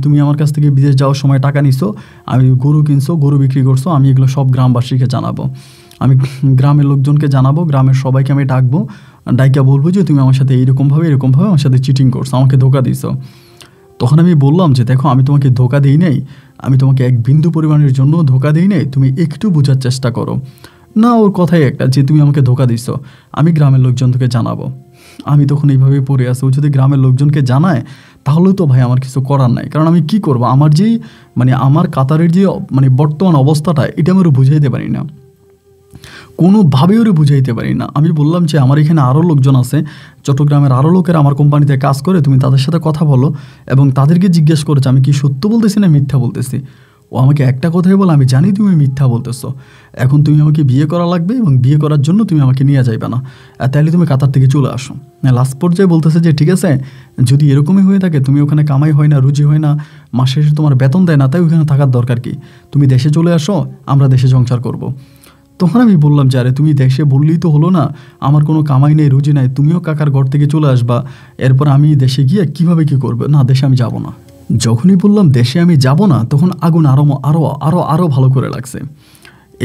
তুমি আমার কাছ থেকে বিদেশ যাওয়ার সময় টাকা নিছো, আমি গরু কিনছো, গরু বিক্রি করছো, আমি এগুলো সব গ্রামবাসীকে জানাবো, আমি গ্রামের লোকজনকে জানাবো, গ্রামের সবাইকে আমি ডাকবো, ডাইকা বলবো যে তুমি আমার সাথে এরকমভাবে আমার সাথে চিটিং করছো, আমাকে ধোকা দিছো। তখন আমি বললাম যে দেখো, আমি তোমাকে ধোকা দিই নাই, আমি তোমাকে এক বিন্দু পরিমাণের জন্য ধোকা দিই নাই, তুমি একটু বোঝার চেষ্টা করো। না, ওর কথাই একটা, যে তুমি আমাকে ধোকা দিছো, আমি গ্রামের লোকজনকে জানাবো। আমি তখন এইভাবেই পড়ে আছি, ও যদি গ্রামের লোকজনকে জানায় তাহলে তো ভাই আমার কিছু করার নাই, কারণ আমি কি করব, আমার যেই মানে আমার কাতারের যে মানে বর্তমান অবস্থাটা, এটা আমি ওরা বুঝাইতে পারি না, কোনোভাবেই ওরে বুঝাইতে পারি না। আমি বললাম যে আমার এখানে আরও লোকজন আছে, চট্টগ্রামের আরও লোকেরা আমার কোম্পানিতে কাজ করে, তুমি তাদের সাথে কথা বলো, এবং তাদেরকে জিজ্ঞেস করেছে আমি কি সত্য বলতেছি না মিথ্যা বলতেছি। ও আমাকে একটা কথাই বলে, আমি জানি তুমি মিথ্যা বলতেছো, এখন তুমি আমাকে বিয়ে করা লাগবে, এবং বিয়ে করার জন্য তুমি আমাকে নিয়ে যাইবে না, তাহলে তুমি কাতার থেকে চলে আসো। লাস্ট পর্যায়ে বলতেছে যে ঠিক আছে, যদি এরকমই হয়ে থাকে, তুমি ওখানে কামাই হয় না, রুজি হয় না, মাসে শেষে তোমার বেতন দেয় না, তাই ওখানে থাকার দরকার কি, তুমি দেশে চলে আসো, আমরা দেশে সংসার করব। তখন আমি বললাম যে আরে তুমি দেশে বললেই তো হলো না, আমার কোনো কামাই নেই, রুজি নাই, তুমিও কাকার ঘর থেকে চলে আসবা, এরপর আমি দেশে গিয়ে কিভাবে কি করবে? না, দেশে আমি যাব না। যখনই বললাম দেশে আমি যাব না, তখন আগুন আরও আরও আরও আরও ভালো করে লাগছে।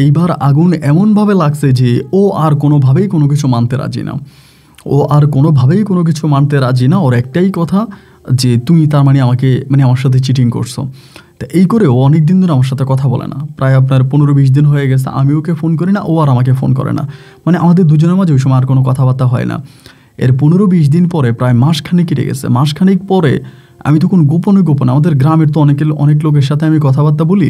এইবার আগুন এমনভাবে লাগছে যে ও আর কোনোভাবেই কোনো কিছু মানতে রাজি না, ওর একটাই কথা যে তুমি তার মানে আমাকে আমার সাথে চিটিং করছো। তা এই করে ও অনেক দিন ধরে আমার সাথে কথা বলে না, প্রায় আপনার 15-20 দিন হয়ে গেছে, আমি ওকে ফোন করি না, ও আর আমাকে ফোন করে না, মানে আমাদের দুজনের মাঝে ওই সময় আর কোনো কথাবার্তা হয় না। এর 15-20 দিন পরে প্রায় মাসখানেক কেটে গেছে। মাসখানেক পরে আমি তখন গোপনে আমাদের গ্রামের তো অনেক লোকের সাথে আমি কথাবার্তা বলি,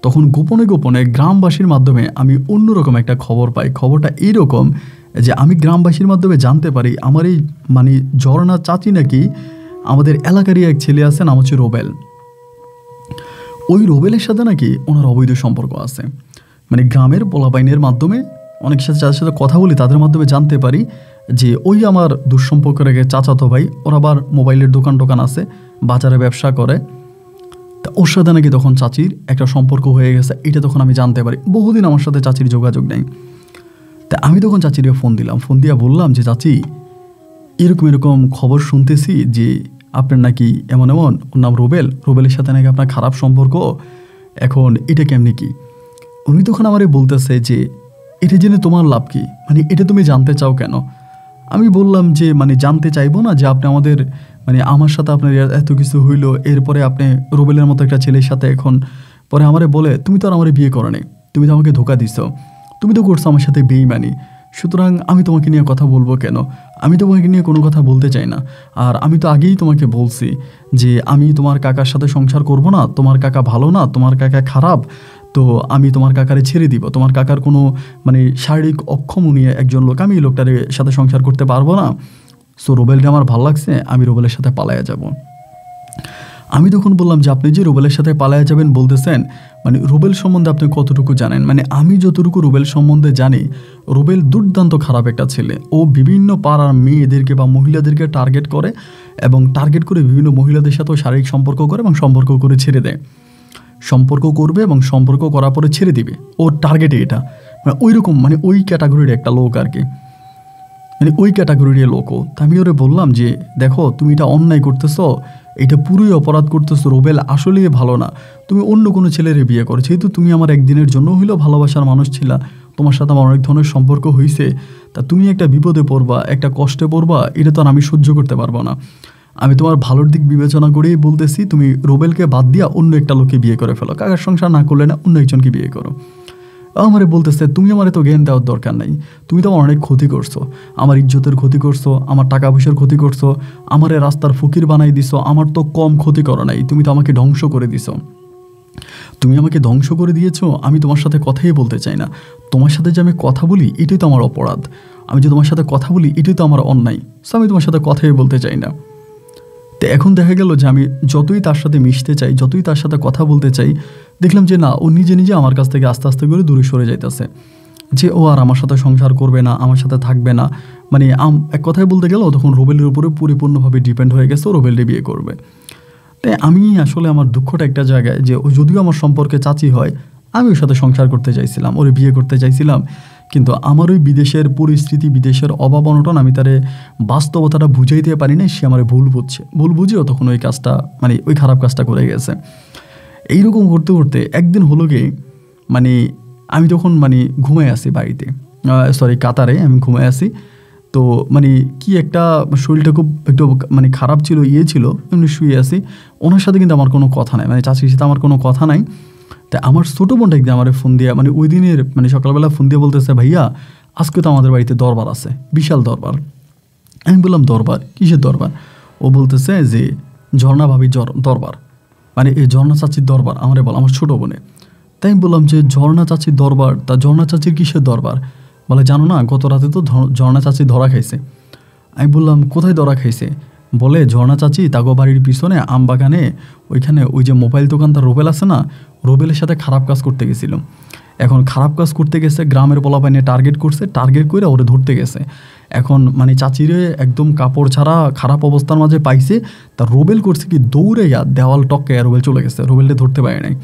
তখন গোপনে গ্রামবাসীর মাধ্যমে আমি অন্যরকম একটা খবর পাই। খবরটা এইরকম যে আমি গ্রামবাসীর মাধ্যমে জানতে পারি আমার এই ঝর্ণা চাচি নাকি আমাদের এলাকারই এক ছেলে আছে, নাম হচ্ছে রোবেল। ওই রোবেলের সাথে নাকি ওনার অবৈধ সম্পর্ক আছে। গ্রামের পোলাপাইনের মাধ্যমে অনেক সাথে যাদের সাথে কথা বলি তাদের মাধ্যমে জানতে পারি যে ওই আমার দুঃসম্পর্কের আগে চাচাতো ভাই, ওর আবার মোবাইলের দোকান আছে, বাজারে ব্যবসা করে, তা ওর সাথে নাকি তখন চাচির একটা সম্পর্ক হয়ে গেছে। এটা তখন আমি জানতে পারি। বহুদিন আমার সাথে চাচির যোগাযোগ নেই। তা আমি তখন চাচিরে ফোন দিলাম, ফোন দিয়া বললাম যে চাচি, এরকম খবর শুনতেছি যে আপনার নাকি এমন ওর নাম রোবেলের সাথে নাকি আপনার খারাপ সম্পর্ক, এখন এটা কেমনি কি? উনি তখন আমারে বলতেছে যে এটা জেনে তোমার লাভ কি, এটা তুমি জানতে চাও কেন? আমি বললাম যে জানতে চাইবো না যে আপনি আমাদের আমার সাথে আপনার এত কিছু হইলো, এরপরে আপনি রোবেলের মতো একটা ছেলের সাথে এখন পরে আমারে বলে তুমি তো আর আমারে বিয়ে করো নাই, তুমি তো আমাকে ধোকা দিছো, তুমি তো করছো আমার সাথে বেইমানি, সুতরাং আমি তোমাকে নিয়ে কথা বলবো কেন? আমি তোমাকে নিয়ে কোনো কথা বলতে চাই না। আর আমি তো আগেই তোমাকে বলছি যে আমি তোমার কাকার সাথে সংসার করব না, তোমার কাকা ভালো না, তোমার কাকা খারাপ, তো আমি তোমার কাকারে ছেড়ে দিব। তোমার কাকার কোনো শারীরিক অক্ষম নিয়ে একজন লোক, আমি এই লোকটার সাথে সংসার করতে পারবো না। সো রোবেলটা আমার ভালো লাগছে, আমি রোবেলের সাথে পালায়া যাব। আমি তখন বললাম যে আপনি যে রোবেলের সাথে পালায়া যাবেন বলতেছেন, রোবেল সম্বন্ধে আপনি কতটুকু জানেন? আমি যতটুকু রোবেল সম্বন্ধে জানি, রোবেল দুর্দান্ত খারাপ একটা ছেলে। ও বিভিন্ন পাড়ার মেয়েদেরকে বা মহিলাদেরকে টার্গেট করে, এবং টার্গেট করে বিভিন্ন মহিলাদের সাথেও শারীরিক সম্পর্ক করে এবং সম্পর্ক করে ছেড়ে দেয়। সম্পর্ক করবে এবং সম্পর্ক করার পরে ছেড়ে দিবে, ওর টার্গেটে এটা। ওই রকম ওই ক্যাটাগরির একটা লোক আর কি। মানে ওই ক্যাটাগরির লোকও। তা আমি ওরে বললাম যে দেখো তুমি এটা অন্যায় করতেছো, এটা পুরোই অপরাধ করতেছো, রুবেল আসলেই ভালো না, তুমি অন্য কোনো ছেলেরে বিয়ে করো, যেহেতু তুমি আমার একদিনের জন্য হইলেও ভালোবাসার মানুষ ছিলা, তোমার সাথে আমার অনেক ধরনের সম্পর্ক হয়েছে, তা তুমি একটা বিপদে পড়বা, একটা কষ্টে পড়বা, এটা তো আর আমি সহ্য করতে পারবো না। আমি তোমার ভালোর দিক বিবেচনা করেই বলতেছি তুমি রুবেলকে বাদ দিয়া অন্য একটা লোককে বিয়ে করে ফেলো, কাকার সংসার না করলে না অন্য একজনকে বিয়ে করো। আমারে বলতেছে তুমি আমার তো জ্ঞান দেওয়ার দরকার নাই, তুমি তো আমার অনেক ক্ষতি করছো, আমার ইজ্জতের ক্ষতি করছো, আমার টাকা পয়সার ক্ষতি করছো, আমারে রাস্তার ফকির বানাই দিছো, আমার তো কম ক্ষতি করো নাই, তুমি তো আমাকে ধ্বংস করে দিছো। তুমি আমাকে ধ্বংস করে দিয়েছো, আমি তোমার সাথে কথাই বলতে চাই না, তোমার সাথে যে আমি কথা বলি এটাই তো আমার অপরাধ, আমি যে তোমার সাথে কথা বলি এটাই তো আমার অন্যায়, সো আমি তোমার সাথে কথাই বলতে চাই না। তো এখন দেখা গেল যে আমি যতই তার সাথে মিশতে চাই, যতই তার সাথে কথা বলতে চাই, দেখলাম যে না, ও নিজে নিজে আমার কাছ থেকে আস্তে আস্তে করে দূরে সরে যাইতেছে, যে ও আর আমার সাথে সংসার করবে না, আমার সাথে থাকবে না। মানে এক কথায় বলতে গেল তখন রুবেলের উপরে পরিপূর্ণভাবে ডিপেন্ড হয়ে গেছে, ও রুবেলকে বিয়ে করবে। তাই আমি আসলে আমার দুঃখটা একটা জায়গায় যে ও যদিও আমার সম্পর্কে চাচি হয়, আমি ওর সাথে সংসার করতে চাইছিলাম, ওরে বিয়ে করতে চাইছিলাম, কিন্তু আমার ওই বিদেশের পরিস্থিতি, বিদেশের অভাব অনটন, আমি তারে বাস্তবতাটা বুঝাইতে পারি না, সে আমার ভুল বুঝেও তখন ওই কাজটা, মানে ওই খারাপ কাজটা করে গেছে। এইরকম করতে করতে একদিন হলো গিয়ে, মানে আমি তখন মানে ঘুমায় আসি বাড়িতে, কাতারে আমি ঘুমায় আসি। তো মানে কি একটা শরীরটা খুব একটু মানে খারাপ ছিল, ছিল, এমনি শুয়ে আসি। ওনার সাথে কিন্তু আমার কোনো কথা নাই, মানে চাচির সাথে আমার কোনো কথা নাই। তাই আমার ছোটো বোনটা একদিন আমার ফোন দিয়ে, মানে ওই দিনের মানে সকালবেলা ফোন দিয়ে বলতেছে, ভাইয়া আজকে তো আমাদের বাড়িতে দরবার আছে, বিশাল দরবার। আমি বললাম দরবার, কিসের দরবার? ও বলতেছে যে ঝর্ণা ভাবির দরবার, মানে এই ঝর্ণা চাচির দরবার আমারে বল, আমার ছোটো বোনে। তাই আমি বললাম যে ঝর্ণা চাচির দরবার, তা ঝর্ণা চাচির কিসের দরবার? বলে জানো না, গত রাতে তো ঝর্ণা চাচি ধরা খাইছে। আমি বললাম কোথায় ধরা খাইছে? বলে ঝর্ণা চাচি তাগো বাড়ির পিছনে আম বাগানে, ওইখানে ওই যে মোবাইল দোকানদার রুবেল আছে না, রুবেলের সাথে খারাপ কাজ করতে গেছিল। এখন খারাপ কাজ করতে গেছে, গ্রামের পোলাপাইনে টার্গেট করছে, টার্গেট করে ওরে ধরতে গেছে। এখন মানে চাচিরে একদম কাপড় ছাড়া খারাপ অবস্থার মাঝে পাইছে, তা রুবেল করছে কি দৌড়াইয়া দেওয়াল টপকে রুবেল চলে গেছে, রুবেলকে ধরতে পারে নাই,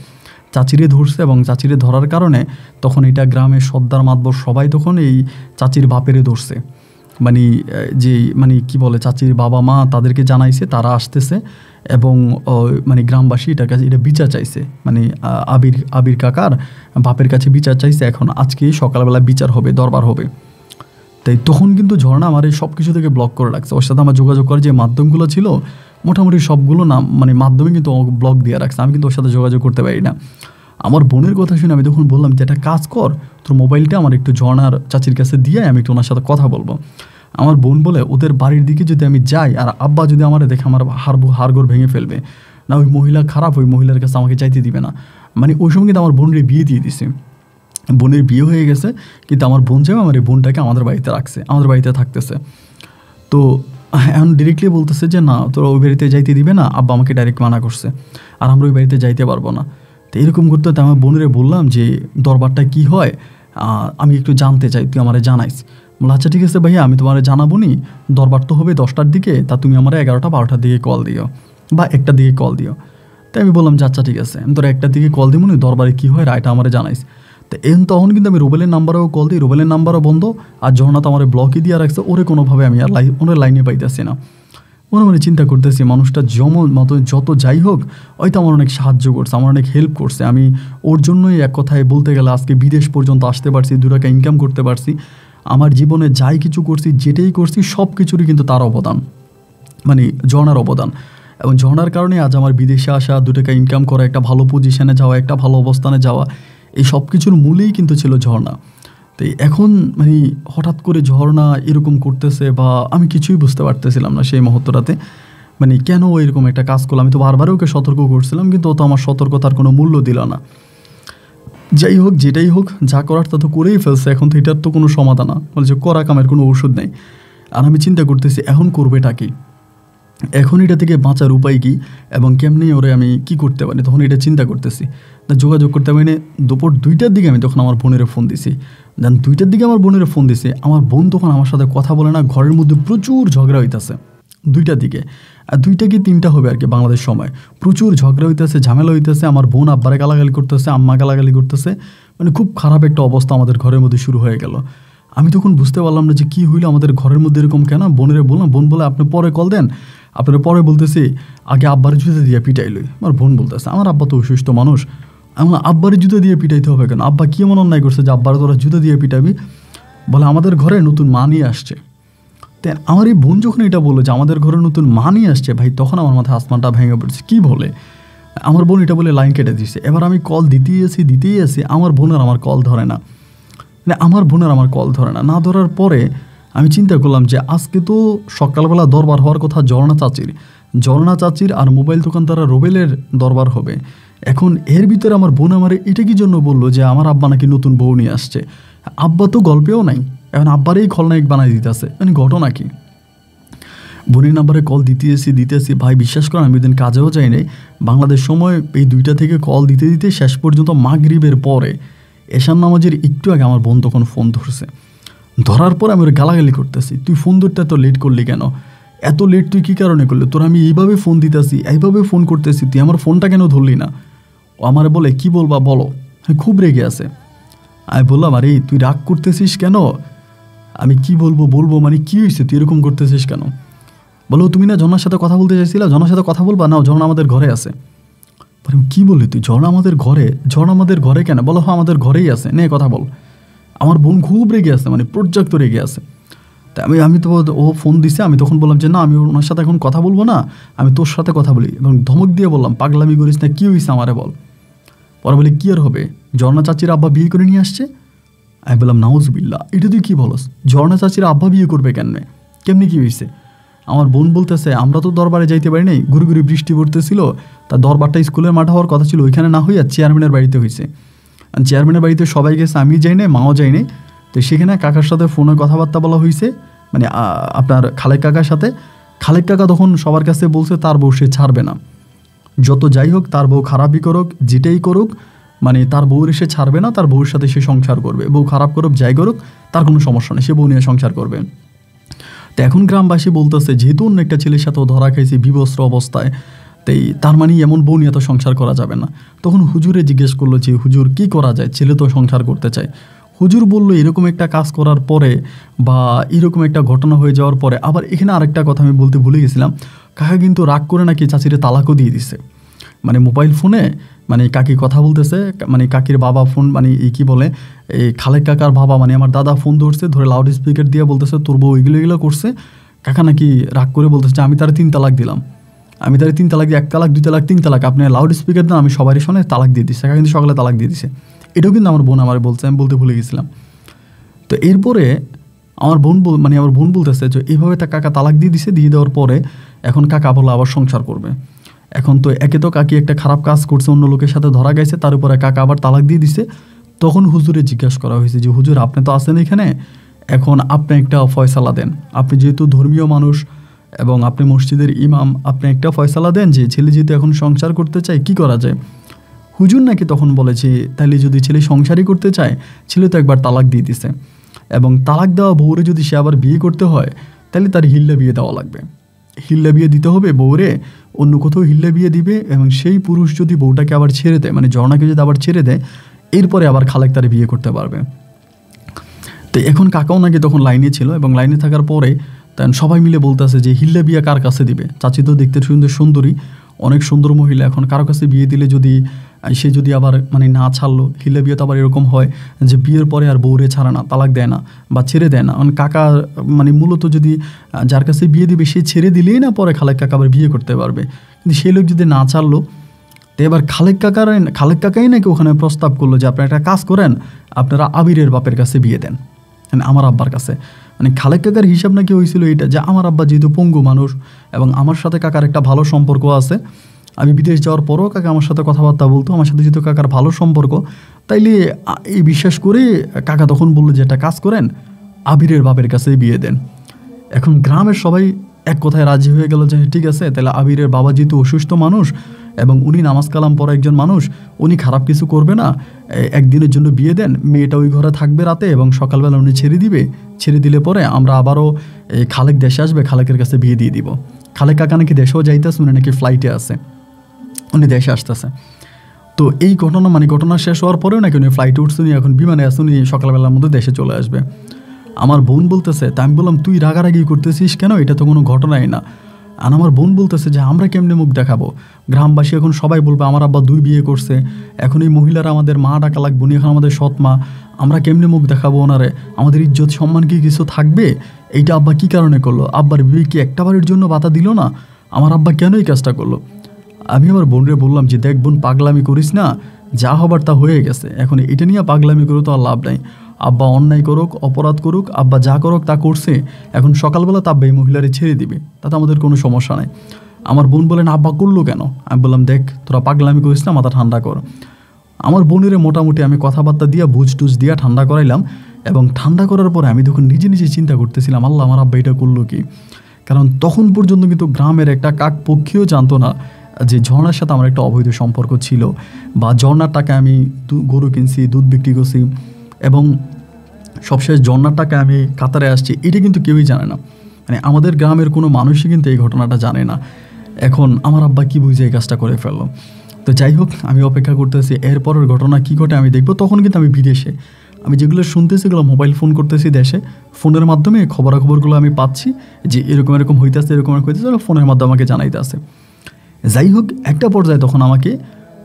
চাচিরে ধরছে। এবং চাচিরে ধরার কারণে তখন এটা গ্রামের সর্দার মাতবর সবাই তখন এই চাচির বাপেরে ধরছে, মানে যে মানে কি বলে চাচির বাবা মা তাদেরকে জানাইছে, তারা আসতেছে এবং মানে গ্রামবাসী এটার কাছে এটা বিচার চাইছে, মানে আবির কাকার বাপের কাছে বিচার চাইছে। এখন আজকে সকালবেলা বিচার হবে, দরবার হবে। তাই তখন কিন্তু ঝর্ণা আমার এই সব কিছু থেকে ব্লক করে রাখছে, ওর সাথে আমার যোগাযোগ করার যে মাধ্যমগুলো ছিল মোটামুটি সবগুলো না, মানে মাধ্যমে কিন্তু ব্লক দিয়ে রাখছে, আমি কিন্তু ওর সাথে যোগাযোগ করতে পারি না। আমার বোনের কথা শুনে আমি তখন বললাম যে একটা কাজ কর, তোর মোবাইলটা আমার একটু ঝর্ণার চাচির কাছে দিয়ে আমি একটু ওনার সাথে কথা বলবো। আমার বোন বলে ওদের বাড়ির দিকে যদি আমি যাই আর আব্বা যদি আমার দেখে আমার হাড়গোড় ভেঙে ফেলবে, না ওই মহিলা খারাপ, ওই মহিলার কাছে আমাকে চাইতে দিবে না। মানে ওই সময় কিন্তু আমার বোনের বিয়ে দিয়ে দিছে, বোনের বিয়ে হয়ে গেছে, কিন্তু আমার বোন যাবে আমার এই বোনটাকে আমাদের বাড়িতে রাখছে, আমাদের বাড়িতে থাকতেছে। তো এখন ডিরেক্টলি বলতেছে যে না তোরা ওই বাড়িতে যাইতে দিবে না, আব্বা আমাকে ডাইরেক্ট মানা করছে, আর আমরা ওই বাড়িতে যাইতে পারবো না। তো এরকম করতে হতে আমার বোনেরে বললাম যে দরবারটা কি হয় আমি একটু জানতে চাই, তুই আমারে জানাইস। বলে আচ্ছা ঠিক আছে ভাইয়া, আমি তোমার জানাবো নি, দরবার তো হবে 10টার দিকে, তা তুমি আমার 11টা 12টার দিকে কল দিও বা 1টার দিকে কল দিও। তাই আমি বললাম যে আচ্ছা ঠিক আছে, আমি তোর 1টার দিকে কল দিব নি, দরবারে কী হয় রায়টা আমারে জানাইস। তো তখন কিন্তু আমি রুবেলের নাম্বারেও কল দিই, রুবেলের নাম্বারও বন্ধ, আর ঝর্ণা তো আমার ব্লকই দিয়ে রাখছে, ওরে কোনোভাবে আমি আর ওনার লাইনে পাইতেছি না। মনে মনে চিন্তা করতেছি মানুষটা যত যাই হোক হয়তো আমার অনেক সাহায্য করছে, আমার অনেক হেল্প করছে, আমি ওর জন্যই এক কথায় বলতে গেলে আজকে বিদেশ পর্যন্ত আসতে পারছি, 2 টাকা ইনকাম করতে পারছি। আমার জীবনে যাই কিছু করছি, যেটাই করছি সব কিছুরই কিন্তু তার অবদান, মানে ঝর্ণার অবদান। এবং ঝর্ণার কারণে আজ আমার বিদেশে আসা, 2 টাকা ইনকাম করা, একটা ভালো পজিশনে যাওয়া, একটা ভালো অবস্থানে যাওয়া, এই সব কিছুর মূলেই কিন্তু ছিল ঝর্ণা। তো এখন মানে হঠাৎ করে ঝর্ণা এরকম করতেছে, বা আমি কিছুই বুঝতে পারতেছিলাম না সেই মুহূর্তটাতে, মানে কেন এরকম একটা কাজ করলাম। আমি তো বারবার ওকে সতর্ক করছিলাম, কিন্তু ও তো আমার সতর্কতার কোনো মূল্য দিল না। যাই হোক, যেটাই হোক, যা করার তা তো করেই ফেলছে, এখন তো এটার তো কোনো সমাধান না, বলছে করা কামের কোনো ওষুধ নেই। আর আমি চিন্তা করতেছি এখন করবেটা কি, এখন এটা থেকে বাঁচার উপায় কী, এবং কেমনি ওরে আমি কি করতে পারি, তখন এটা চিন্তা করতেছি। যোগাযোগ করতে পারি না। দুপুর 2টার দিকে আমি তখন আমার বোনের ফোন দিছি, দেন 2টার দিকে আমার বোনের ফোন দিছি, আমার বোন তখন আমার সাথে কথা বলে না, ঘরের মধ্যে প্রচুর ঝগড়া হইতেছে 2টার দিকে, আর 2টা কি 3টা হবে আর কি বাংলাদেশ সময়, প্রচুর ঝগড়া হইতেছে, ঝামেলা হইতেছে, আমার বোন আব্বারে গালাগালি করতেছে, আম্মা গালাগালি করতেছে, মানে খুব খারাপ একটা অবস্থা আমাদের ঘরের মধ্যে শুরু হয়ে গেল। আমি তখন বুঝতে পারলাম না যে কী হইলো আমাদের ঘরের মধ্যে এরকম কেন। বোনেরে বললাম, বোন বলে আপনি পরে কল দেন, আপনারা পরে বলতেছি আগে আব্বারে জুতো দিয়ে পিটাইলই। আমার বোন বলতেছে আমার আব্বা তো অসুস্থ মানুষ, আমার আব্বারে জুতো দিয়ে পিটাইতে হবে কেন? আব্বা কি এমন অন্যায় করছে যে আব্বারে তোরা জুতো দিয়ে পিটাবি? বলে আমাদের ঘরে নতুন মা নিয়ে আসছে। তাই আমার এই বোন যখন এটা বললো যে আমাদের ঘরে নতুন মা নিয়ে আসছে, ভাই তখন আমার মাথায় আসমানটা ভেঙে পড়ছে। কী বলে? আমার বোন এটা বলে লাইন কেটে দিচ্ছে। এবার আমি কল দিতেই আসি, আমার বোনের আমার কল ধরে না, আমার কল ধরে না। না ধরার পরে আমি চিন্তা করলাম যে আজকে তো সকালবেলা দরবার হওয়ার কথা ঝর্ণা চাচির আর মোবাইল দোকানদারা রোবেলের দরবার হবে। এখন এর ভিতরে আমার বোন আমারে এটা কি জন্য বললো যে আমার আব্বা নাকি নতুন বউ নিয়ে আসছে? আব্বা তো গল্পেও নাই, এখন আব্বারেই খলনায়ক বানাই দিতেছে, মানে ঘটনা কি? বোনের নাম্বারে কল দিতে আসি। ভাই বিশ্বাস করেন আমি দিন কাজেও যাই নাই। বাংলাদেশ সময় এই 2টা থেকে কল দিতে শেষ পর্যন্ত মাগরিবের পরে এশার নামাজের একটু আগে আমার বোন তখন ফোন ধরার পর আমি ওর গালাগালি করতেছি, তুই ফোন ধরতে এত লেট করলি কেন? এত লেট তুই কী কারণে করলি? তোর আমি এইভাবে ফোন দিতেছি, এইভাবে ফোন করতেছি, তুই আমার ফোনটা কেন ধরলি না? ও আমারে বলে কি বলবা বলো। খুব রেগে আছে। আমি বললাম আরে তুই রাগ করতেছিস কেন? আমি কি বলবো মানে কি হয়েছে, তুই এরকম করতেছিস কেন? বলো তুমি না ঝর্ণার সাথে কথা বলতে চাইছিলা, ঝর্ণার সাথে কথা বলবা না, ঝর্ণা আমাদের ঘরে আছে। কি বললি তুই? ঝর্ণা আমাদের ঘরে কেন? বলো হ্যাঁ আমাদের ঘরেই আছে, নে কথা বল। আমার বোন খুব রেগে আছে, মানে পর্যাপ্ত রেগে আছে। তা আমি তো ও ফোন দিছে, আমি তখন বললাম যে না আমি ওনার সাথে এখন কথা বলবো না, আমি তোর সাথে কথা বলি, এবং ধমক দিয়ে বললাম পাগলামি করিস না, কী হয়েছে আমারে বল। পরে বলে কী আর হবে, ঝর্ণা চাচির আব্বা বিয়ে করে নিয়ে আসছে। আমি বললাম নাউজুবিল্লাহ, এটা তুই কী বলস? ঝর্ণা চাচির আব্বা বিয়ে করবে কেমনি কী হয়েছে? আমার বোন বলতেছে আমরা তো দরবারে যাইতে পারি নাই, গুড়ি বৃষ্টি পড়তেছিল, তা দরবারটা স্কুলের মাঠে হওয়ার কথা ছিল, ওইখানে না হইয়া চেয়ারম্যানের বাড়িতে হয়েছে। চেয়ারম্যানের বাড়িতে সবাই গেছে, আমি যাই নাই, মাও যাই নাই। তো সেখানে কাকার সাথে ফোনে কথাবার্তা বলা হয়েছে, মানে আপনার খালেক কাকার সাথে। খালেক কাকা তখন সবার কাছে বলছে তার বউ সে ছাড়বে না, যত যাই হোক তার বউ খারাপই করুক, যেটাই করুক, মানে তার বউর সে ছাড়বে না, তার বউর সাথে সে সংসার করবে। বউ খারাপ করুক যাই করুক তার কোনো সমস্যা নেই, সে বউ নিয়ে সংসার করবে। তো এখন গ্রামবাসী বলতেছে যেহেতু অন্য একটা ছেলের সাথেও ধরা খাইছে বিবস্ত্র অবস্থায়, তাই তার মানে এমন বউ নিয়ে তো সংসার করা যাবে না। তখন হুজুরে জিজ্ঞেস করলো যে হুজুর কী করা যায়, ছেলে তো সংসার করতে চায়। হুজুর বলল এরকম একটা কাজ করার পরে বা এরকম একটা ঘটনা হয়ে যাওয়ার পরে, আবার এখানে আরেকটা কথা আমি বলতে ভুলে গেছিলাম, কাকা কিন্তু রাগ করে নাকি চাচিরে তালাকও দিয়ে দিছে। মানে মোবাইল ফোনে মানে কাকি কথা বলতেছে, মানে কাকির বাবা ফোন, মানে এই কী বলে এই খালেক কাকার বাবা মানে আমার দাদা ফোন ধরে লাউড স্পিকার দিয়ে বলতেছে তোর বউ এগুলো করছে। কাকা নাকি রাগ করে বলতেছে আমি তার 3 তালাক দিলাম, আমি তার 3 তালাক দিয়ে 1 তালাক 2 তালাক 3 তালাক, আপনি লাউড স্পিকার দেন, আমি সবারই শোনে তালাক দিয়ে দিচ্ছে। কাকা কিন্তু সকালে তালাক দিয়ে দিছে। এটাও কিন্তু আমার বোন আমার বলছে, আমি বলতে ভুলে গেছিলাম। তো এরপরে আমার বোন বলতেছে যে এইভাবে তা কাকা তালাক দিয়ে দিছে, দিয়ে দেওয়ার পরে এখন কাকা বলে আবার সংসার করবে। এখন তো একে তো কাকি একটা খারাপ কাজ করছে, অন্য লোকের সাথে ধরা গেছে, তার উপরে কাকা আবার তালাক দিয়ে দিছে। তখন হুজুরে জিজ্ঞাসা করা হয়েছে যে হুজুর আপনি তো আছেন এখানে, এখন আপনি একটা ফয়সালা দেন, আপনি যেহেতু ধর্মীয় মানুষ এবং আপনি মসজিদের ইমাম, আপনি একটা ফয়সালা দেন যে ছেলে যেহেতু এখন সংসার করতে চায় কী করা যায়। হুজুর নাকি তখন বলেছে তাহলে যদি ছেলে সংসারই করতে চায়, ছেলে তো একবার তালাক দিয়ে দিছে, এবং তালাক দেওয়া বউরে যদি সে আবার বিয়ে করতে হয় তাহলে তার হিল্লা বিয়ে দেওয়া লাগবে, হিল্লা বিয়ে দিতে হবে বউরে, অন্য কোথাও হিল্লা বিয়ে দিবে, এবং সেই পুরুষ যদি বউটাকে আবার ছেড়ে দেয়, মানে ঝর্ণাকে যদি আবার ছেড়ে দেয়, এরপরে আবার খালেক তারে বিয়ে করতে পারবে। তো এখন কাকাও নাকি তখন লাইনে ছিল, এবং লাইনে থাকার পরে তখন সবাই মিলে বলতেছে যে হিল্লা বিয়ে কার কাছে দিবে, চাচি তো দেখতে সুন্দরী, অনেক সুন্দর মহিলা, এখন কারো কাছে বিয়ে দিলে যদি সে যদি আবার মানে না ছাড়লো, হিল্লা বিয়ে তো আবার এরকম হয় যে বিয়ের পরে আর বউরে ছাড়ে না, তালাক দেয় না বা ছেড়ে দেয় না। কাকা মানে মূলত যদি যার কাছে বিয়ে দিবে সে ছেড়ে দিলেই না পরে খালেক কাকা আবার বিয়ে করতে পারবে, কিন্তু সেই লোক যদি না ছাড়লো, তো এবার খালেক কাকাই নাকি ওখানে প্রস্তাব করলো যে আপনারা একটা কাজ করেন, আপনারা আবিরের বাপের কাছে বিয়ে দেন, মানে আমার আব্বার কাছে। মানে খালেক কাকার হিসাব নাকি হয়েছিল এইটা যে আমার আব্বা যেহেতু পঙ্গু মানুষ এবং আমার সাথে কাকার একটা ভালো সম্পর্ক আছে, আমি বিদেশ যাওয়ার পরও কাকা আমার সাথে কথাবার্তা বলতো, আমার সাথে যেহেতু কাকার ভালো সম্পর্ক, তাইলে এই বিশ্বাস করে কাকা তখন বললো যে একটা কাজ করেন, আবিরের বাপের কাছে বিয়ে দেন। এখন গ্রামের সবাই এক কথায় রাজি হয়ে গেল যে ঠিক আছে, তাহলে আবিরের বাবা যেহেতু অসুস্থ মানুষ এবং উনি নামাজ কালাম পড়া একজন মানুষ, উনি খারাপ কিছু করবে না, একদিনের জন্য বিয়ে দেন, মেয়েটা ওই ঘরে থাকবে রাতে এবং সকালবেলা উনি ছেড়ে দিলে পরে আমরা আবারও খালেক দেশে আসবে, খালেকের কাছে বিয়ে দিয়ে দিব। খালেক কাকা নাকি দেশেও যাইতেছে, উনি নাকি ফ্লাইটে আছে, উনি দেশে আসতেছে। তো এই ঘটনা শেষ হওয়ার পরেও নাকি উনি ফ্লাইটে উঠছে, উনি এখন বিমানে আছে, উনি সকালবেলার মধ্যে দেশে চলে আসবে। আমার বোন বলতেছে, তা আমি বললাম তুই রাগারাগি করতেছিস কেন, এটা তো কোনো ঘটনাই না। আর আমার বোন বলতেছে যে আমরা কেমনে মুখ দেখাবো, গ্রামবাসী এখন সবাই বলবে আমার আব্বা 2 বিয়ে করছে, এখন এই মহিলারা আমাদের মা ডাকা লাগবে, উনি এখন আমাদের সৎ মা, আমরা কেমনে মুখ দেখাবো ওনারে, আমাদের ইজ্জত সম্মান কি কিছু থাকবে? এইটা আব্বা কী কারণে করলো? আব্বার বিয়ে কি একটা বারের জন্য বাধা দিল না? আমার আব্বা কেন এই কাজটা করলো? আমি আমার বোনরে বললাম যে দেখ বোন, পাগলামি করিস না, যা হবার তা হয়ে গেছে, এখন এটা নিয়ে পাগলামি করে তো আর লাভ নাই। আব্বা অন্যায় করুক, অপরাধ করুক, আব্বা যা করুক তা করছে, এখন সকালবেলা তা আব্বা এই মহিলারে ছেড়ে দিবে, তাতে আমাদের কোনো সমস্যা নাই। আমার বোন বলেন আব্বা করলো কেন? আমি বললাম দেখ তোরা পাগলামি করিস না, মাথা ঠান্ডা কর। আমার বোনের মোটামুটি আমি কথাবার্তা দিয়া বুঝ টুঝ দিয়া ঠান্ডা করাইলাম, এবং ঠান্ডা করার পরে আমি তখন নিজে নিজে চিন্তা করতেছিলাম আল্লাহ আমার আব্বা এটা করলো কি? কারণ তখন পর্যন্ত কিন্তু গ্রামের একটা কাক পক্ষীও জানতো না যে ঝর্ণার সাথে আমার একটা অবৈধ সম্পর্ক ছিল, বা ঝর্ণার টাকা আমি গরু কিনছি, দুধ বিক্রি করছি, এবং সবশেষ ঝর্ণার টাকা আমি কাতারে আসছি, এটা কিন্তু কেউই জানে না। মানে আমাদের গ্রামের কোনো মানুষই কিন্তু এই ঘটনাটা জানে না। এখন আমার আব্বা কী বুঝে এই কাজটা করে ফেললো। তো যাই হোক, আমি অপেক্ষা করতেছি এরপরের ঘটনা কী ঘটে আমি দেখবো। তখন কিন্তু আমি বিদেশে, আমি যেগুলো শুনতেছি এগুলো মোবাইল ফোন করতেছি দেশে, ফোনের মাধ্যমে খবরাখবরগুলো আমি পাচ্ছি যে এরকম এরকম হইতেছে, এরকম এরকম হইতেছে, ফোনের মাধ্যমে আমাকে জানাইতে আছে। যাই হোক, একটা পর্যায়ে তখন আমাকে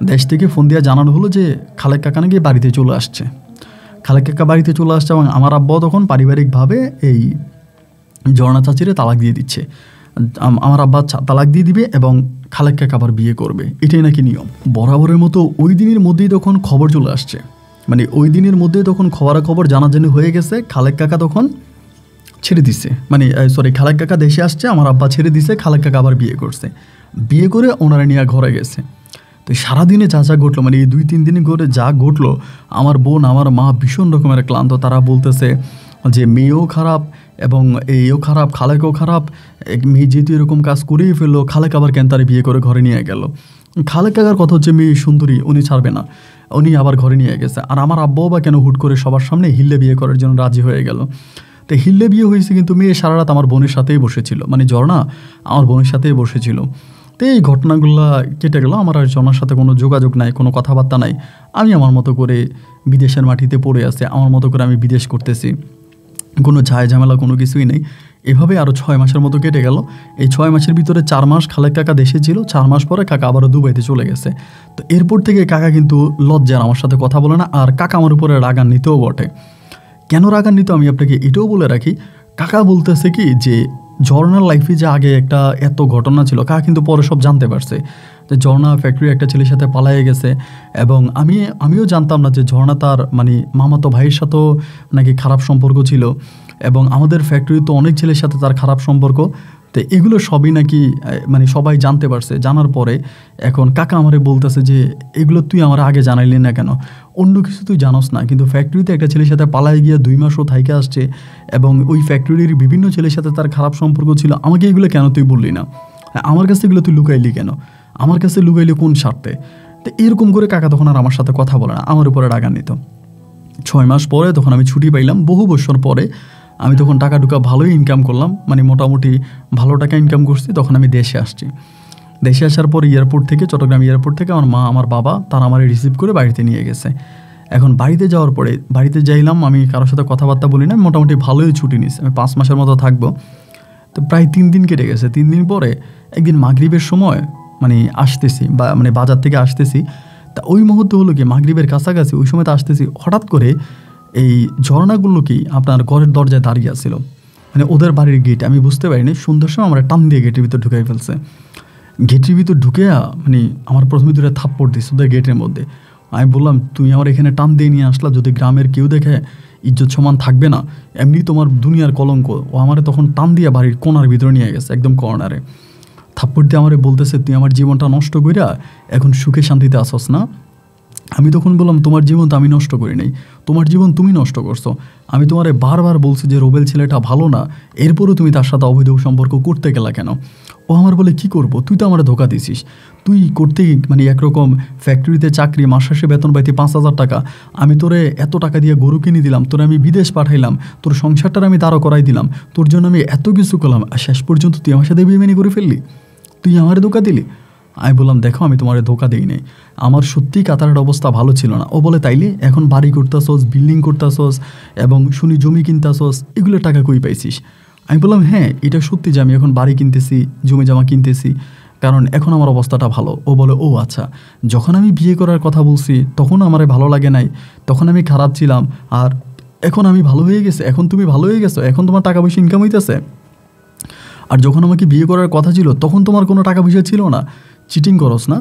দেশ থেকে ফোন দিয়ে জানানো হলো যে খালেক কাকা নাকি বাড়িতে চলে আসছে। খালেক কাকা বাড়িতে চলে আসছে এবং আমার আব্বাও তখন পারিবারিকভাবে এই ঝর্ণা চাচিরে তালাক দিয়ে দিচ্ছে। আমার আব্বা তালাক দিয়ে দিবে এবং খালেক কাকা আবার বিয়ে করবে, এটাই নাকি নিয়ম। বরাবরের মতো ওই দিনের মধ্যেই তখন খবর চলে আসছে, মানে ওই দিনের মধ্যেই তখন খবরাখবর জানাজানি হয়ে গেছে। খালেক কাকা তখন ছেড়ে দিছে, মানে খালেক কাকা দেশে আসছে, আমার আব্বা ছেড়ে দিছে, খালেক কাকা আবার বিয়ে করছে, বিয়ে করে ওনারা নিয়ে ঘরে গেছে। তো সারাদিনে যা যা ঘটলো, মানে এই 2-3 দিনে করে যা ঘটলো, আমার বোন আমার মা ভীষণ রকমের ক্লান্ত। তারা বলতেছে যে মেয়েও খারাপ এবং এইও খারাপ, খালেকও খারাপ, মেয়ে যেহেতু এরকম কাজ করেই ফেললো, খালেক আবার কেন তারে বিয়ে করে ঘরে নিয়ে গেল। খালেক কাকার কথা হচ্ছে মেয়ে সুন্দরী, উনি ছাড়বে না, উনি আবার ঘরে নিয়ে গেছে। আর আমার আব্বাও বা কেন হুট করে সবার সামনে হিল্লে বিয়ে করার জন্য রাজি হয়ে গেল। তো হিল্লে বিয়ে হয়েছে, কিন্তু মেয়ে সারা রাত আমার বোনের সাথেই বসেছিল, মানে ঝর্ণা আমার বোনের সাথেই বসেছিল। তো এই ঘটনাগুলো কেটে গেল, আমার আর ঝর্ণার সাথে কোনো যোগাযোগ নাই, কোনো কথাবার্তা নাই। আমি আমার মতো করে বিদেশের মাটিতে পড়ে আছে, আমার মতো করে আমি বিদেশ করতেছি, কোনো ঝায় ঝামেলা কোনো কিছুই নেই। এভাবে আরও 6 মাসের মতো কেটে গেল। এই 6 মাসের ভিতরে 4 মাস খালেক কাকা দেশে ছিল, 4 মাস পরে কাকা আবারও দুবাইতে চলে গেছে। তো এরপর থেকে কাকা কিন্তু লজ্জার আমার সাথে কথা বলে না, আর কাকা আমার উপরে রাগান্বিতও বটে। কেন রাগান্বিত আমি আপনাকে এটাও বলে রাখি। কাকা বলতেছে কি যে ঝর্ণার লাইফে যে আগে একটা এত ঘটনা ছিল, কাকা কিন্তু পরে সব জানতে পারছে যে ঝর্ণা ফ্যাক্টরি একটা ছেলের সাথে পালায়ে গেছে, এবং আমিও জানতাম না যে ঝর্ণা তার মানে মামাতো ভাইয়ের সাথেও নাকি খারাপ সম্পর্ক ছিল, এবং আমাদের ফ্যাক্টরি তো অনেক ছেলের সাথে তার খারাপ সম্পর্ক। তো এগুলো সবই নাকি মানে সবাই জানতে পারছে। জানার পরে এখন কাকা আমারে বলতেছে যে এগুলো তুই আমার আগে জানাইলি না কেন, অন্য কিছু তুই জানোস না, কিন্তু ফ্যাক্টরিতে একটা ছেলের সাথে পালায় গিয়ে 2 মাসও থাইকে আসছে, এবং ওই ফ্যাক্টরির বিভিন্ন ছেলের সাথে তার খারাপ সম্পর্ক ছিল, আমাকে এগুলো কেন তুই বললি না, আমার কাছে এগুলো তুই লুকাইলি কেন, আমার কাছে লুকাইলি কোন স্বার্থে? তো এরকম করে কাকা তখন আর আমার সাথে কথা বলে না, আমার উপরে রাগান্বিত। 6 মাস পরে তখন আমি ছুটি পাইলাম, বহু বছর পরে আমি তখন টাকা টুকা ভালোই ইনকাম করলাম, মানে মোটামুটি ভালো টাকা ইনকাম করছি। তখন আমি দেশে আসছি। দেশে আসার পর এয়ারপোর্ট থেকে, চট্টগ্রাম এয়ারপোর্ট থেকে আমার মা আমার বাবা তারা আমার রিসিভ করে বাড়িতে নিয়ে গেছে। এখন বাড়িতে যাওয়ার পরে বাড়িতে যাইলাম, আমি কারোর সাথে কথাবার্তা বলি না, মোটামুটি ভালোই ছুটি নিছি, আমি 5 মাসের মতো থাকবো। তো প্রায় 3 দিন কেটে গেছে। 3 দিন পরে একদিন মাগরিবের সময় মানে আসতেছি, বা মানে বাজার থেকে আসতেছি, তা ওই মুহূর্তে হলো কি মাগরিবের কাছাকাছি ওই সময় তো আসতেছি, হঠাৎ করে এই ঝর্ণাগুলো কি আপনার ঘরের দরজায় দাঁড়িয়ে আসছিল, মানে ওদের বাড়ির গেট, আমি বুঝতে পারিনি, সন্ধ্যার সময় আমরা টান দিয়ে গেটের ভিতর ঢুকাই ফেলছে। গেটের ভিতর ঢুকে মানে আমার প্রথমে 2টা থাপ্পড় দিচ্ছে ওদের গেটের মধ্যে। আমি বললাম তুমি আমার এখানে টান দিয়ে নিয়ে আসলা, যদি গ্রামের কেউ দেখে ইজ্জত সমান থাকবে না, এমনি তোমার দুনিয়ার কলঙ্ক। ও আমারে তখন টান দিয়ে বাড়ির কোনার ভিতরে নিয়ে গেছে, একদম কর্নারে থাপ্পড় দিয়ে আমারে বলতেছে তুই আমার জীবনটা নষ্ট কইরা এখন সুখে শান্তিতে আসস না। আমি তখন বললাম তোমার জীবন তো আমি নষ্ট করি নাই, তোমার জীবন তুমি নষ্ট করছো। আমি তোমারে বারবার বলছি যে রোবেল ছেলেটা ভালো না, এরপরও তুমি তার সাথে অবৈধ সম্পর্ক করতে গেলা কেন? ও আমার বলে কি করব, তুই তো আমার ধোকা দিছিস, তুই করতে মানে একরকম ফ্যাক্টরিতে চাকরি, মাস শেষে বেতন পাইতি 5,000 টাকা, আমি তোরে এত টাকা দিয়ে গরু কিনে দিলাম, তোরে আমি বিদেশ পাঠাইলাম, তোর সংসারটার আমি দাঁড় করাই দিলাম, তোর জন্য আমি এত কিছু করলাম, আর শেষ পর্যন্ত তুই আমার সাথে বেইমানি করে ফেললি, তুই আমার ধোকা দিলি। আমি বললাম দেখো আমি তোমার ধোকা দিই নাই, আমার সত্যিই কাতারের অবস্থা ভালো ছিল না। ও বলে তাইলে এখন বাড়ি করতেছস, বিল্ডিং করতেছস এবং শুনি জমি কিনতেছস, এগুলো টাকা কই পাইছিস? আমি বললাম হ্যাঁ এটা সত্যি যে আমি এখন বাড়ি কিনতেছি, জমি জমা কিনতেছি, কারণ এখন আমার অবস্থাটা ভালো। ও বলে ও আচ্ছা, যখন আমি বিয়ে করার কথা বলছি তখন আমার ভালো লাগে নাই, তখন আমি খারাপ ছিলাম, আর এখন আমি ভালো হয়ে গেছে, এখন তুমি ভালো হয়ে গেছো, এখন তোমার টাকা পয়সা ইনকাম হইতেছে। আর যখন আমাকে বিয়ে করার কথা ছিল তখন তোমার কোনো টাকা পয়সা ছিল না, চিটিং করস না।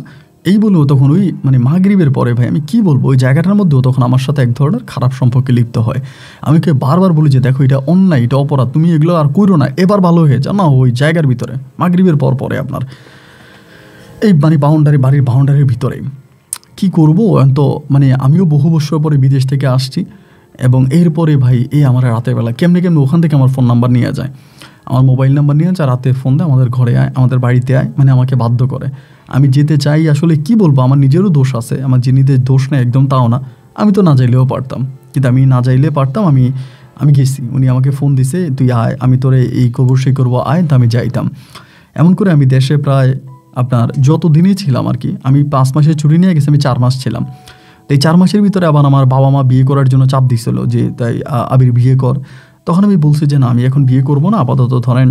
এই বলেও তখন ওই মানে মাগরিবের পরে ভাই আমি কি বলবো, ওই জায়গাটার মধ্যেও তখন আমার সাথে এক ধরনের খারাপ সম্পর্কে লিপ্ত হয়। আমি ওকে বারবার বলি যে দেখো এটা অন্যায়, এটা অপরাধ, তুমি এগুলো আর করো না, এবার ভালো হয়ে যাও না। ওই জায়গার ভিতরে মাগরিবের পরে আপনার এই মানে বাড়ির বাউন্ডারির ভিতরে কি করবো তো মানে আমিও বহু বছর পরে বিদেশ থেকে আসছি, এবং এরপরে ভাই এই আমার রাতের বেলা কেমনে ওখান থেকে আমার ফোন নাম্বার নিয়ে যায়, আমার মোবাইল নাম্বার নিয়ে যায়, রাতে ফোন দেয়, আমাদের ঘরে আয়, আমাদের বাড়িতে আয়, মানে আমাকে বাধ্য করে। আমি যেতে চাই, আসলে কি বলবো, আমার নিজেরও দোষ আছে, আমার যে নিজের দোষ নেই একদম তাও না, আমি তো না যাইলেও পারতাম, কিন্তু আমি না যাইলে পারতাম, আমি গেছি, উনি আমাকে ফোন দিছে তুই আয়, আমি তোরে এই করবো সেই করবো আয়, তো আমি যাইতাম। এমন করে আমি দেশে প্রায় আপনার যত দিনই ছিলাম আর কি, আমি 5 মাসের ছুটি নিয়ে গেছি, আমি 4 মাস ছিলাম। তো এই 4 মাসের ভিতরে আবার আমার বাবা মা বিয়ে করার জন্য চাপ দিছিল যে তাই আবির বিয়ে কর। তখন আমি বলছি যে না আমি এখন বিয়ে করব না, আপাতত ধরেন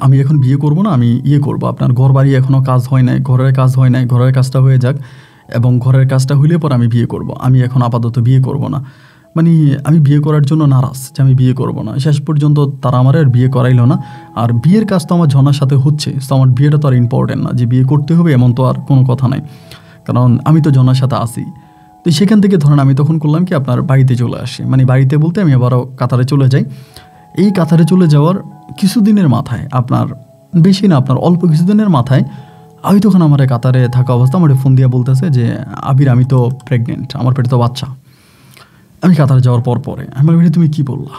আমি এখন বিয়ে করব না, আমি করব আপনার ঘর বাড়ি এখনও কাজ হয় নাই, ঘরের কাজ হয় নাই, ঘরের কাজটা হয়ে যাক, এবং ঘরের কাজটা হইলে পর আমি বিয়ে করব, আমি এখন আপাতত বিয়ে করব না। মানে আমি বিয়ে করার জন্য নারাজ যে আমি বিয়ে করব না। শেষ পর্যন্ত তারা আমার আর বিয়ে করাইলো না। আর বিয়ের কাজ তো আমার ঝর্ণার সাথে হচ্ছে, তো আমার বিয়েটা তো আর ইম্পর্টেন্ট না যে বিয়ে করতে হবে এমন তো আর কোনো কথা নাই, কারণ আমি তো ঝর্ণার সাথে আসি। তো সেখান থেকে ধরেন আমি তখন করলাম কি আপনার বাড়িতে চলে আসি, মানে বাড়িতে বলতে আমি আবারও কাতারে চলে যাই। এই কাতারে চলে যাওয়ার কিছুদিনের মাথায় আপনার বেশি না আপনার অল্প কিছুদিনের মাথায় আমি তখন আমার কাতারে থাকা অবস্থা আমার ফোন দিয়ে বলতেছে যে আবির আমি তো প্রেগনেন্ট, আমার পেটে তো বাচ্চা। আমি কাতারে যাওয়ার পরে আমি বলি তুমি কী বললা,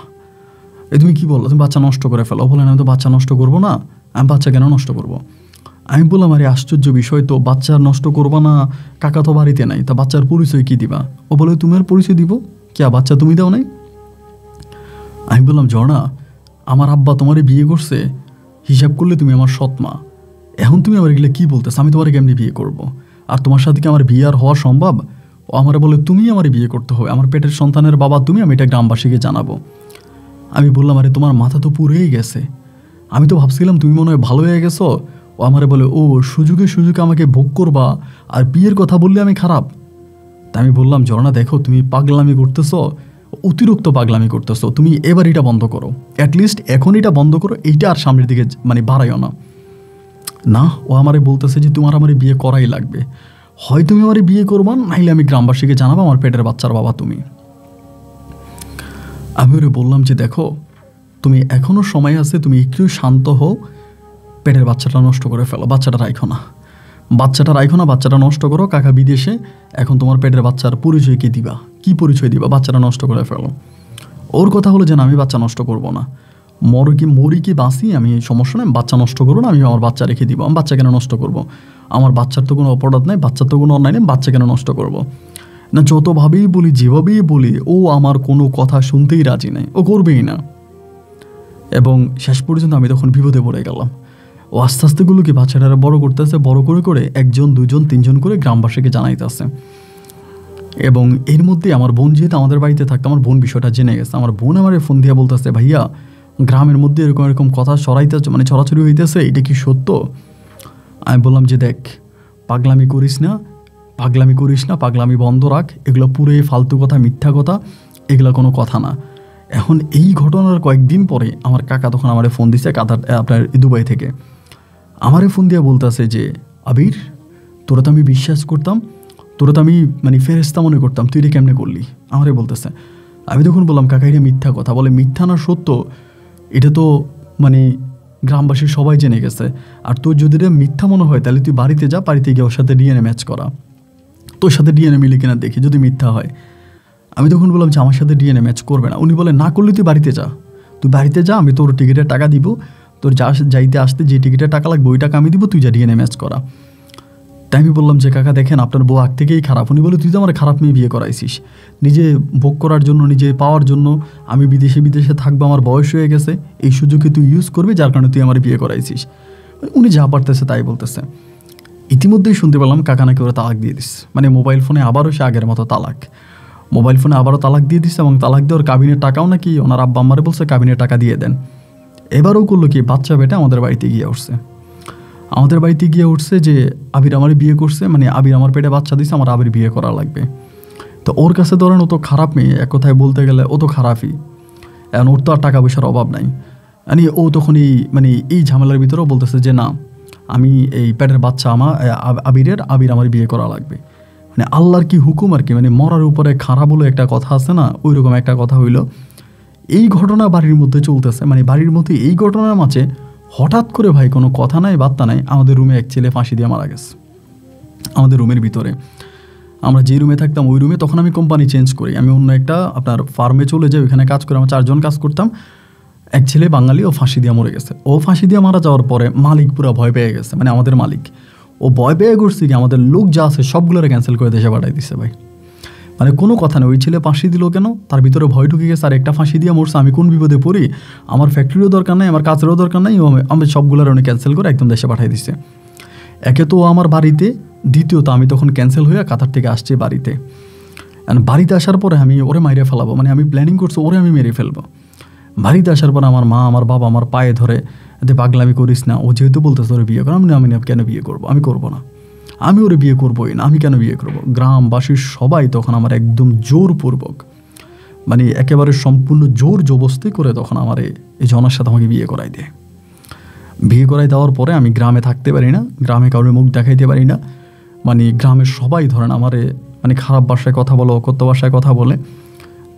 তুমি কী বললো, তুমি বাচ্চা নষ্ট করে ফেলো। বলেন আমি তো বাচ্চা নষ্ট করবো না, আমি বাচ্চা কেন নষ্ট করবো? আমি বললাম আরে আশ্চর্য বিষয় তো, বাচ্চা নষ্ট করবা না, কাকা তো বাড়িতে নাই, তা বাচ্চার পরিচয় কী দিবা? ও বলে তোমার পরিচয় দিব, কে বাচ্চা তুমি দাও নাই? আমি বললাম ঝর্ণা আমার আব্বা তোমারে বিয়ে করছে, হিসাব করলে তুমি আমার সৎ মা, এখন তুমি আমার এগুলো কী বলতেছ, আমি তোমার কেমনি বিয়ে করব? আর তোমার সাথে কি আমার বিয়ে আর হওয়া সম্ভব? ও আমার বলে তুমি আমার বিয়ে করতে হবে, আমার পেটের সন্তানের বাবা তুমি, আমি এটা গ্রামবাসীকে জানাবো। আমি বললাম আরে তোমার মাথা তো পুরেই গেছে, আমি তো ভাবছিলাম তুমি মনে হয় ভালো হয়ে গেছো। ও আমারে বলে ও সুযোগে আমাকে ভোগ করবা, আর বিয়ের কথা বললে আমি খারাপ। তা আমি বললাম ঝর্ণা দেখো তুমি পাগলামি করতেছো, অতিরিক্ত পাগলামি করতেছো, তুমি এবার এটা বন্ধ করো, অ্যাটলিস্ট এখন এটা বন্ধ করো, এইটা আর সামনের দিকে মানে বাড়াইও না। না ও আমারে বলতেছে যে তোমার আমার বিয়ে করাই লাগবে, হয় তুমি আমার বিয়ে করবা, নাইলে আমি গ্রামবাসীকে জানাবো আমার পেটের বাচ্চার বাবা তুমি। আমি ওরে বললাম যে দেখো তুমি এখনও সময় আছে, তুমি একটু শান্ত হও, পেটের বাচ্চাটা নষ্ট করে ফেলো, বাচ্চাটা রাখো না, বাচ্চাটা নষ্ট করো, কাকা বিদেশে, এখন তোমার পেটের বাচ্চার পরিচয় কি দিবা, কি পরিচয় দিবা, বাচ্চাটা নষ্ট করে ফেলো। ওর কথা হলো যে না আমি বাচ্চা নষ্ট করব না, মরি কি বাঁচি আমি সমস্যা নেই, বাচ্চা নষ্ট করবো না, আমি আমার বাচ্চা রেখে দিব, আমি বাচ্চা কেন নষ্ট করব? আমার বাচ্চার তো কোনো অপরাধ নাই, বাচ্চার তো কোনো অন্যায় নেই, বাচ্চা কেন নষ্ট করব? না যতভাবেই বলি যেভাবেই বলি ও আমার কোনো কথা শুনতেই রাজি নাই, ও করবেই না। এবং শেষ পর্যন্ত আমি তখন বিপদে পড়ে গেলাম। ও আস্তে আস্তে কি বাচ্চাটারা বড় করতেছে, বড় করে 1 জন 2 জন 3 জন করে গ্রামবাসীকে জানাইতেছে। এবং এর মধ্যে আমার বোন যেহেতু আমাদের বাড়িতে থাকতো, আমার বোন বিষয়টা জেনে গেছে। আমার বোন আমার ফোন দিয়ে বলতেছে ভাইয়া গ্রামের মধ্যে এরকম কথা মানে ছড়াছড়ি হইতেছে, এটা কি সত্য? আমি বললাম যে দেখ পাগলামি করিস না, পাগলামি বন্ধ রাখ, এগুলো পুরোই ফালতু কথা, মিথ্যা কথা, এগুলো কোনো কথা না। এখন এই ঘটনার কয়েকদিন পরে আমার কাকা তখন আমার ফোন দিছে আপনার দুবাই থেকে, আমারে ফোন দিয়ে বলতেছে যে আবির তোরা তো আমি বিশ্বাস করতাম, তোরা তো আমি মানে ফেরেস্তা মনে করতাম, তুই এটা কেমনে করলি? আমারে বলতেছে। আমি তখন বললাম কাকা এটা মিথ্যা কথা। বলে মিথ্যা না সত্য, এটা তো মানে গ্রামবাসীর সবাই জেনে গেছে, আর তোর যদি এটা মিথ্যা মনে হয় তাহলে তুই বাড়িতে যা, বাড়িতে গিয়ে ওর সাথে ডিএনএ ম্যাচ করা, তোর সাথে ডিএনএ মিলে কিনা দেখি, যদি মিথ্যা হয়। আমি তখন বললাম যে আমার সাথে ডিএনএ ম্যাচ করবে না। উনি বলে না করলে তুই বাড়িতে যা, আমি তোর টিকিটের টাকা দিব, তোর যাইতে আসতে যে টিকিটের টাকা লাগবে ওই টাকা আমি দিব, তুই যা ডিএনএ ম্যাচ করা। তাই আমি বললাম যে কাকা দেখেন আপনার বউ আগ থেকেই খারাপ। উনি বলে তুই তো আমার খারাপ মেয়ে বিয়ে করাইছিস, নিজে ভোগ করার জন্য, নিজে পাওয়ার জন্য, আমি বিদেশে থাকবো, আমার বয়স হয়ে গেছে, এই সুযোগে তুই ইউজ করবি, যার কারণে তুই আমার বিয়ে করাইছিস। উনি যা পারতেছে তাই বলতেছে। ইতিমধ্যেই শুনতে পেলাম কাকা নাকি ওরা তালাক দিয়ে দিচ্ছে, মানে মোবাইল ফোনে আবারও সে আগের মতো তালাক, মোবাইল ফোনে আবারও তালাক দিয়ে দিচ্ছে এবং তালাক দিয়ে ওর কাবিনের টাকাও নাকি ওনার আব্বা আম্মারে বলছে কাবিনের টাকা দিয়ে দেন। এবারও করলো কি, বাচ্চা বেটা আমাদের বাড়িতে গিয়ে উঠছে যে আবির আমার বিয়ে করছে, মানে আবির আমার পেটে বাচ্চা দিচ্ছে, আমার আবির বিয়ে করা লাগবে। তো ওর কাছে ধরেন ও তো খারাপ মেয়ে, এক কথায় বলতে গেলে ও তো খারাপই, এখন ওর তো আর টাকা পয়সার অভাব নাই। মানে ও তখন এই ঝামেলার ভিতরেও বলতেছে যে না, আমি এই পেটের বাচ্চা আবির আমার বিয়ে করা লাগবে। মানে আল্লাহর কি হুকুম আর কি, মানে মরার উপরে খারাপ বলে একটা কথা আছে না, ওই রকম একটা কথা হইল। এই ঘটনা বাড়ির মধ্যে চলতেছে, মানে বাড়ির মধ্যে এই ঘটনার মাঝে হঠাৎ করে ভাই কোনো কথা নাই বার্তা নাই, আমাদের রুমে এক ছেলে ফাঁসি দিয়ে মারা গেছে। আমাদের রুমের ভিতরে, আমরা যে রুমে থাকতাম ওই রুমে, তখন আমি কোম্পানি চেঞ্জ করি, আমি অন্য একটা আপনার ফার্মে চলে যাই, ওইখানে কাজ করে, আমরা 4 জন কাজ করতাম। এক ছেলে বাঙালি, ও ফাঁসি দিয়ে মরে গেছে। ও ফাঁসি দিয়ে মারা যাওয়ার পরে মালিক পুরো ভয় পেয়ে গেছে, মানে আমাদের মালিক, ও ভয় পেয়ে করছে কি আমাদের লোক যা আছে সবগুলোরে ক্যান্সেল করে দেশে পাঠাই দিচ্ছে ভাই। মানে কোনো কথা নেই, ওই ছেলে ফাঁসি দিল কেন, তার ভিতরে ভয় ঢুকে গেছে, আর একটা ফাঁসি দিয়ে মরছে, আমি কোন বিপদে পড়ি, আমার ফ্যাক্টরিও দরকার নাই, আমার কাজেরও দরকার নাই, আমি সবগুলোর উনি ক্যান্সেল করে একদম দেশে পাঠিয়ে দিচ্ছে। একে তো আমার বাড়িতে, দ্বিতীয়ত আমি তখন ক্যান্সেল হয়ে কাতার থেকে আসছি বাড়িতে। বাড়িতে আসার পরে আমি ওরে মাইরে ফেলাবো, মানে আমি প্ল্যানিং করছি ওরে আমি মেরে ফেলবো। বাড়িতে আসার পর আমার মা আমার বাবা আমার পায়ে ধরে, এতে পাগলামি করিস না, ও যেহেতু বলতেছে ওরে বিয়ে করো, আমি কেন বিয়ে করবো, আমি করবো না, আমি ওরে বিয়ে করবোই না, আমি কেন বিয়ে করবো। গ্রামবাসীর সবাই তখন আমার একদম জোরপূর্বক, মানে একেবারে সম্পূর্ণ জোর জবস্তি করে তখন আমার এই জনের সাথে আমাকে বিয়ে করাই দেয়। বিয়ে করাই দেওয়ার পরে আমি গ্রামে থাকতে পারি না, গ্রামে কারোর মুখ দেখাইতে পারি না, মানে গ্রামের সবাই ধরেন আমারে মানে খারাপ ভাষায় কথা বলো, অকথ্য ভাষায় কথা বলে।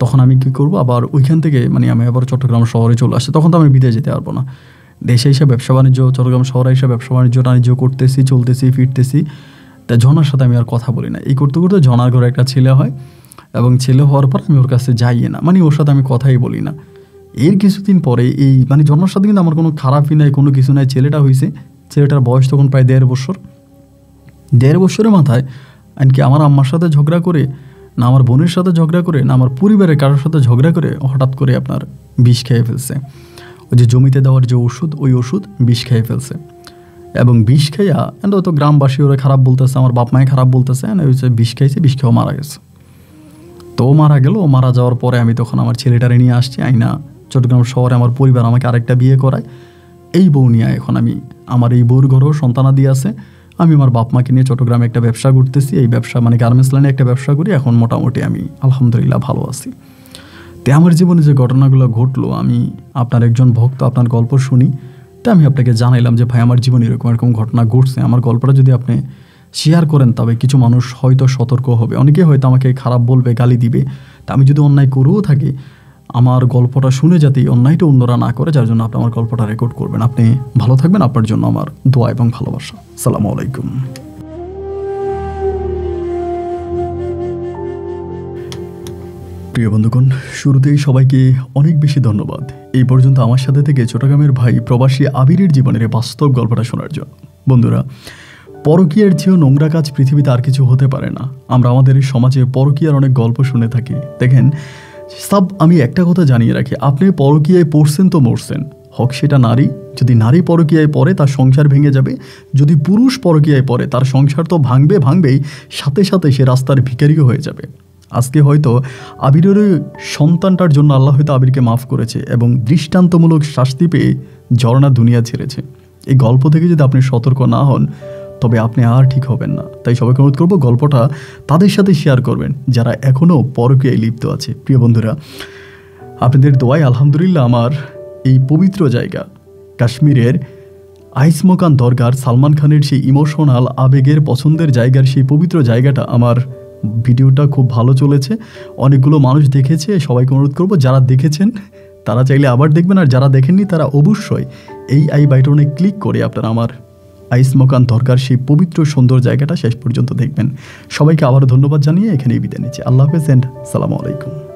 তখন আমি কী করবো, আবার ওইখান থেকে মানে আমি আবার চট্টগ্রাম শহরে চলে আসছি। তখন তো আমি বিদেশে যেতে পারবো না, দেশে এসে ব্যবসা বাণিজ্য, চট্টগ্রাম শহরে এসে ব্যবসা বাণিজ্য করতেছি, চলতেছি, ফিরতেছি। তা জনার সাথে আমি আর কথা বলি না। এই করতে করতে জনার ঘরে একটা ছেলে হয়, এবং ছেলে হওয়ার পর আমি ওর কাছে যাই না, মানে ওর সাথে আমি কথাই বলি না। এর কিছুদিন পরে এই মানে জন্মের সাথে কিন্তু আমার কোনো খারাপই নাই, কোনো কিছু নাই, ছেলেটা হয়েছে। ছেলেটার বয়স তখন প্রায় 1.5 বছর। 1.5 বছরের মাথায় এমনকি আমার আম্মার সাথে ঝগড়া করে, না আমার বোনের সাথে ঝগড়া করে, না আমার পরিবারের কারোর সাথে ঝগড়া করে হঠাৎ করে আপনার বিষ খেয়ে ফেলছে। ওই যে জমিতে দেওয়ার যে ওষুধ, ওই ওষুধ বিষ খেয়ে ফেলছে। এবং বিষ খাইয়া তো গ্রামবাসী ওরা খারাপ বলতেছে, আমার বাপ মায়ে খারাপ বলতেছে, বিষ খাইছে, বিষ খেয়েও মারা গেছে। তো ও মারা গেল। ও মারা যাওয়ার পরে আমি তখন আমার ছেলেটারে নিয়ে আসছি, আইনা চট্টগ্রাম শহরে আমার পরিবার আমাকে আরেকটা বিয়ে করায়। এই বউ নিয়ে এখন আমি, আমার এই বউর ঘরেও সন্তানাদি আছে, আমি আমার বাপ মাকে নিয়ে চট্টগ্রামে একটা ব্যবসা করতেছি। এই ব্যবসা মানে গার্মেন্টস লাইনে একটা ব্যবসা করি। এখন মোটামুটি আমি আলহামদুলিল্লাহ ভালো আছি। তো আমার জীবনে যে ঘটনাগুলো ঘটলো, আমি আপনার একজন ভক্ত, আপনার গল্প শুনি, তো আমি আপনাকে জানাইলাম যে ভাই আমার জীবনে এরকম এরকম ঘটনা ঘটছে। আমার গল্পটা যদি আপনি শেয়ার করেন তবে কিছু মানুষ হয়তো সতর্ক হবে, অনেকে হয়তো আমাকে খারাপ বলবে, গালি দিবে। তা আমি যদি অন্যায় করেও থাকি, আমার গল্পটা শুনে যাতে অন্যায়টা অন্যরা না করে, যার জন্য আপনি আমার গল্পটা রেকর্ড করবেন। আপনি ভালো থাকবেন, আপনার জন্য আমার দোয়া এবং ভালোবাসা। আসসালামু আলাইকুম। প্রিয় বন্ধুগণ, শুরুতেই সবাইকে অনেক বেশি ধন্যবাদ এই পর্যন্ত আমার সাথে থেকে চট্টগ্রামের ভাই প্রবাসী আবিরের জীবনের বাস্তব গল্পটা শোনার জন্য। বন্ধুরা, পরকীয়ার চেয়েও নোংরা কাজ পৃথিবীতে আর কিছু হতে পারে না। আমরা আমাদের এই সমাজে পরকীয়ার অনেক গল্প শুনে থাকি। দেখেন, আমি একটা কথা জানিয়ে রাখি, আপনি পরকীয়ায় পড়ছেন তো মরছেন, হোক সেটা নারী। যদি নারী পরকীয়ায় পড়ে তার সংসার ভেঙে যাবে, যদি পুরুষ পরকীয়ায় পড়ে তার সংসার তো ভাঙবেই, সাথে সাথে সে রাস্তার ভিখারিও হয়ে যাবে। আজকে হয়তো আবিরের সন্তানটার জন্য আল্লাহ হয়তো আবিরকে মাফ করেছে এবং দৃষ্টান্তমূলক শাস্তি পেয়ে ঝর্ণা দুনিয়া ছেড়েছে। এই গল্প থেকে যদি আপনি সতর্ক না হন তবে আপনি আর ঠিক হবেন না। তাই সবাইকে অনুরোধ করবো গল্পটা তাদের সাথে শেয়ার করবেন যারা এখনও পরকীয়ায় লিপ্ত আছে। প্রিয় বন্ধুরা, আপনাদের দোয়ায় আলহামদুলিল্লাহ আমার এই পবিত্র জায়গা কাশ্মীরের আইসমকান দরগার সালমান খানের সেই ইমোশনাল আবেগের পছন্দের জায়গার সেই পবিত্র জায়গাটা, আমার ভিডিওটা খুব ভালো চলেছে, অনেকগুলো মানুষ দেখেছে। সবাইকে অনুরোধ করবো যারা দেখেছেন তারা চাইলে আবার দেখবেন, আর যারা দেখেননি তারা অবশ্যই এই আই বাটনে ক্লিক করে আপনারা আমার আইসমকান দরগার সেই পবিত্র সুন্দর জায়গাটা শেষ পর্যন্ত দেখবেন। সবাইকে আবারও ধন্যবাদ জানিয়ে এখানেই বিদায় নিচ্ছি। আল্লাহ হাফেজ এন্ড সালামু আলাইকুম।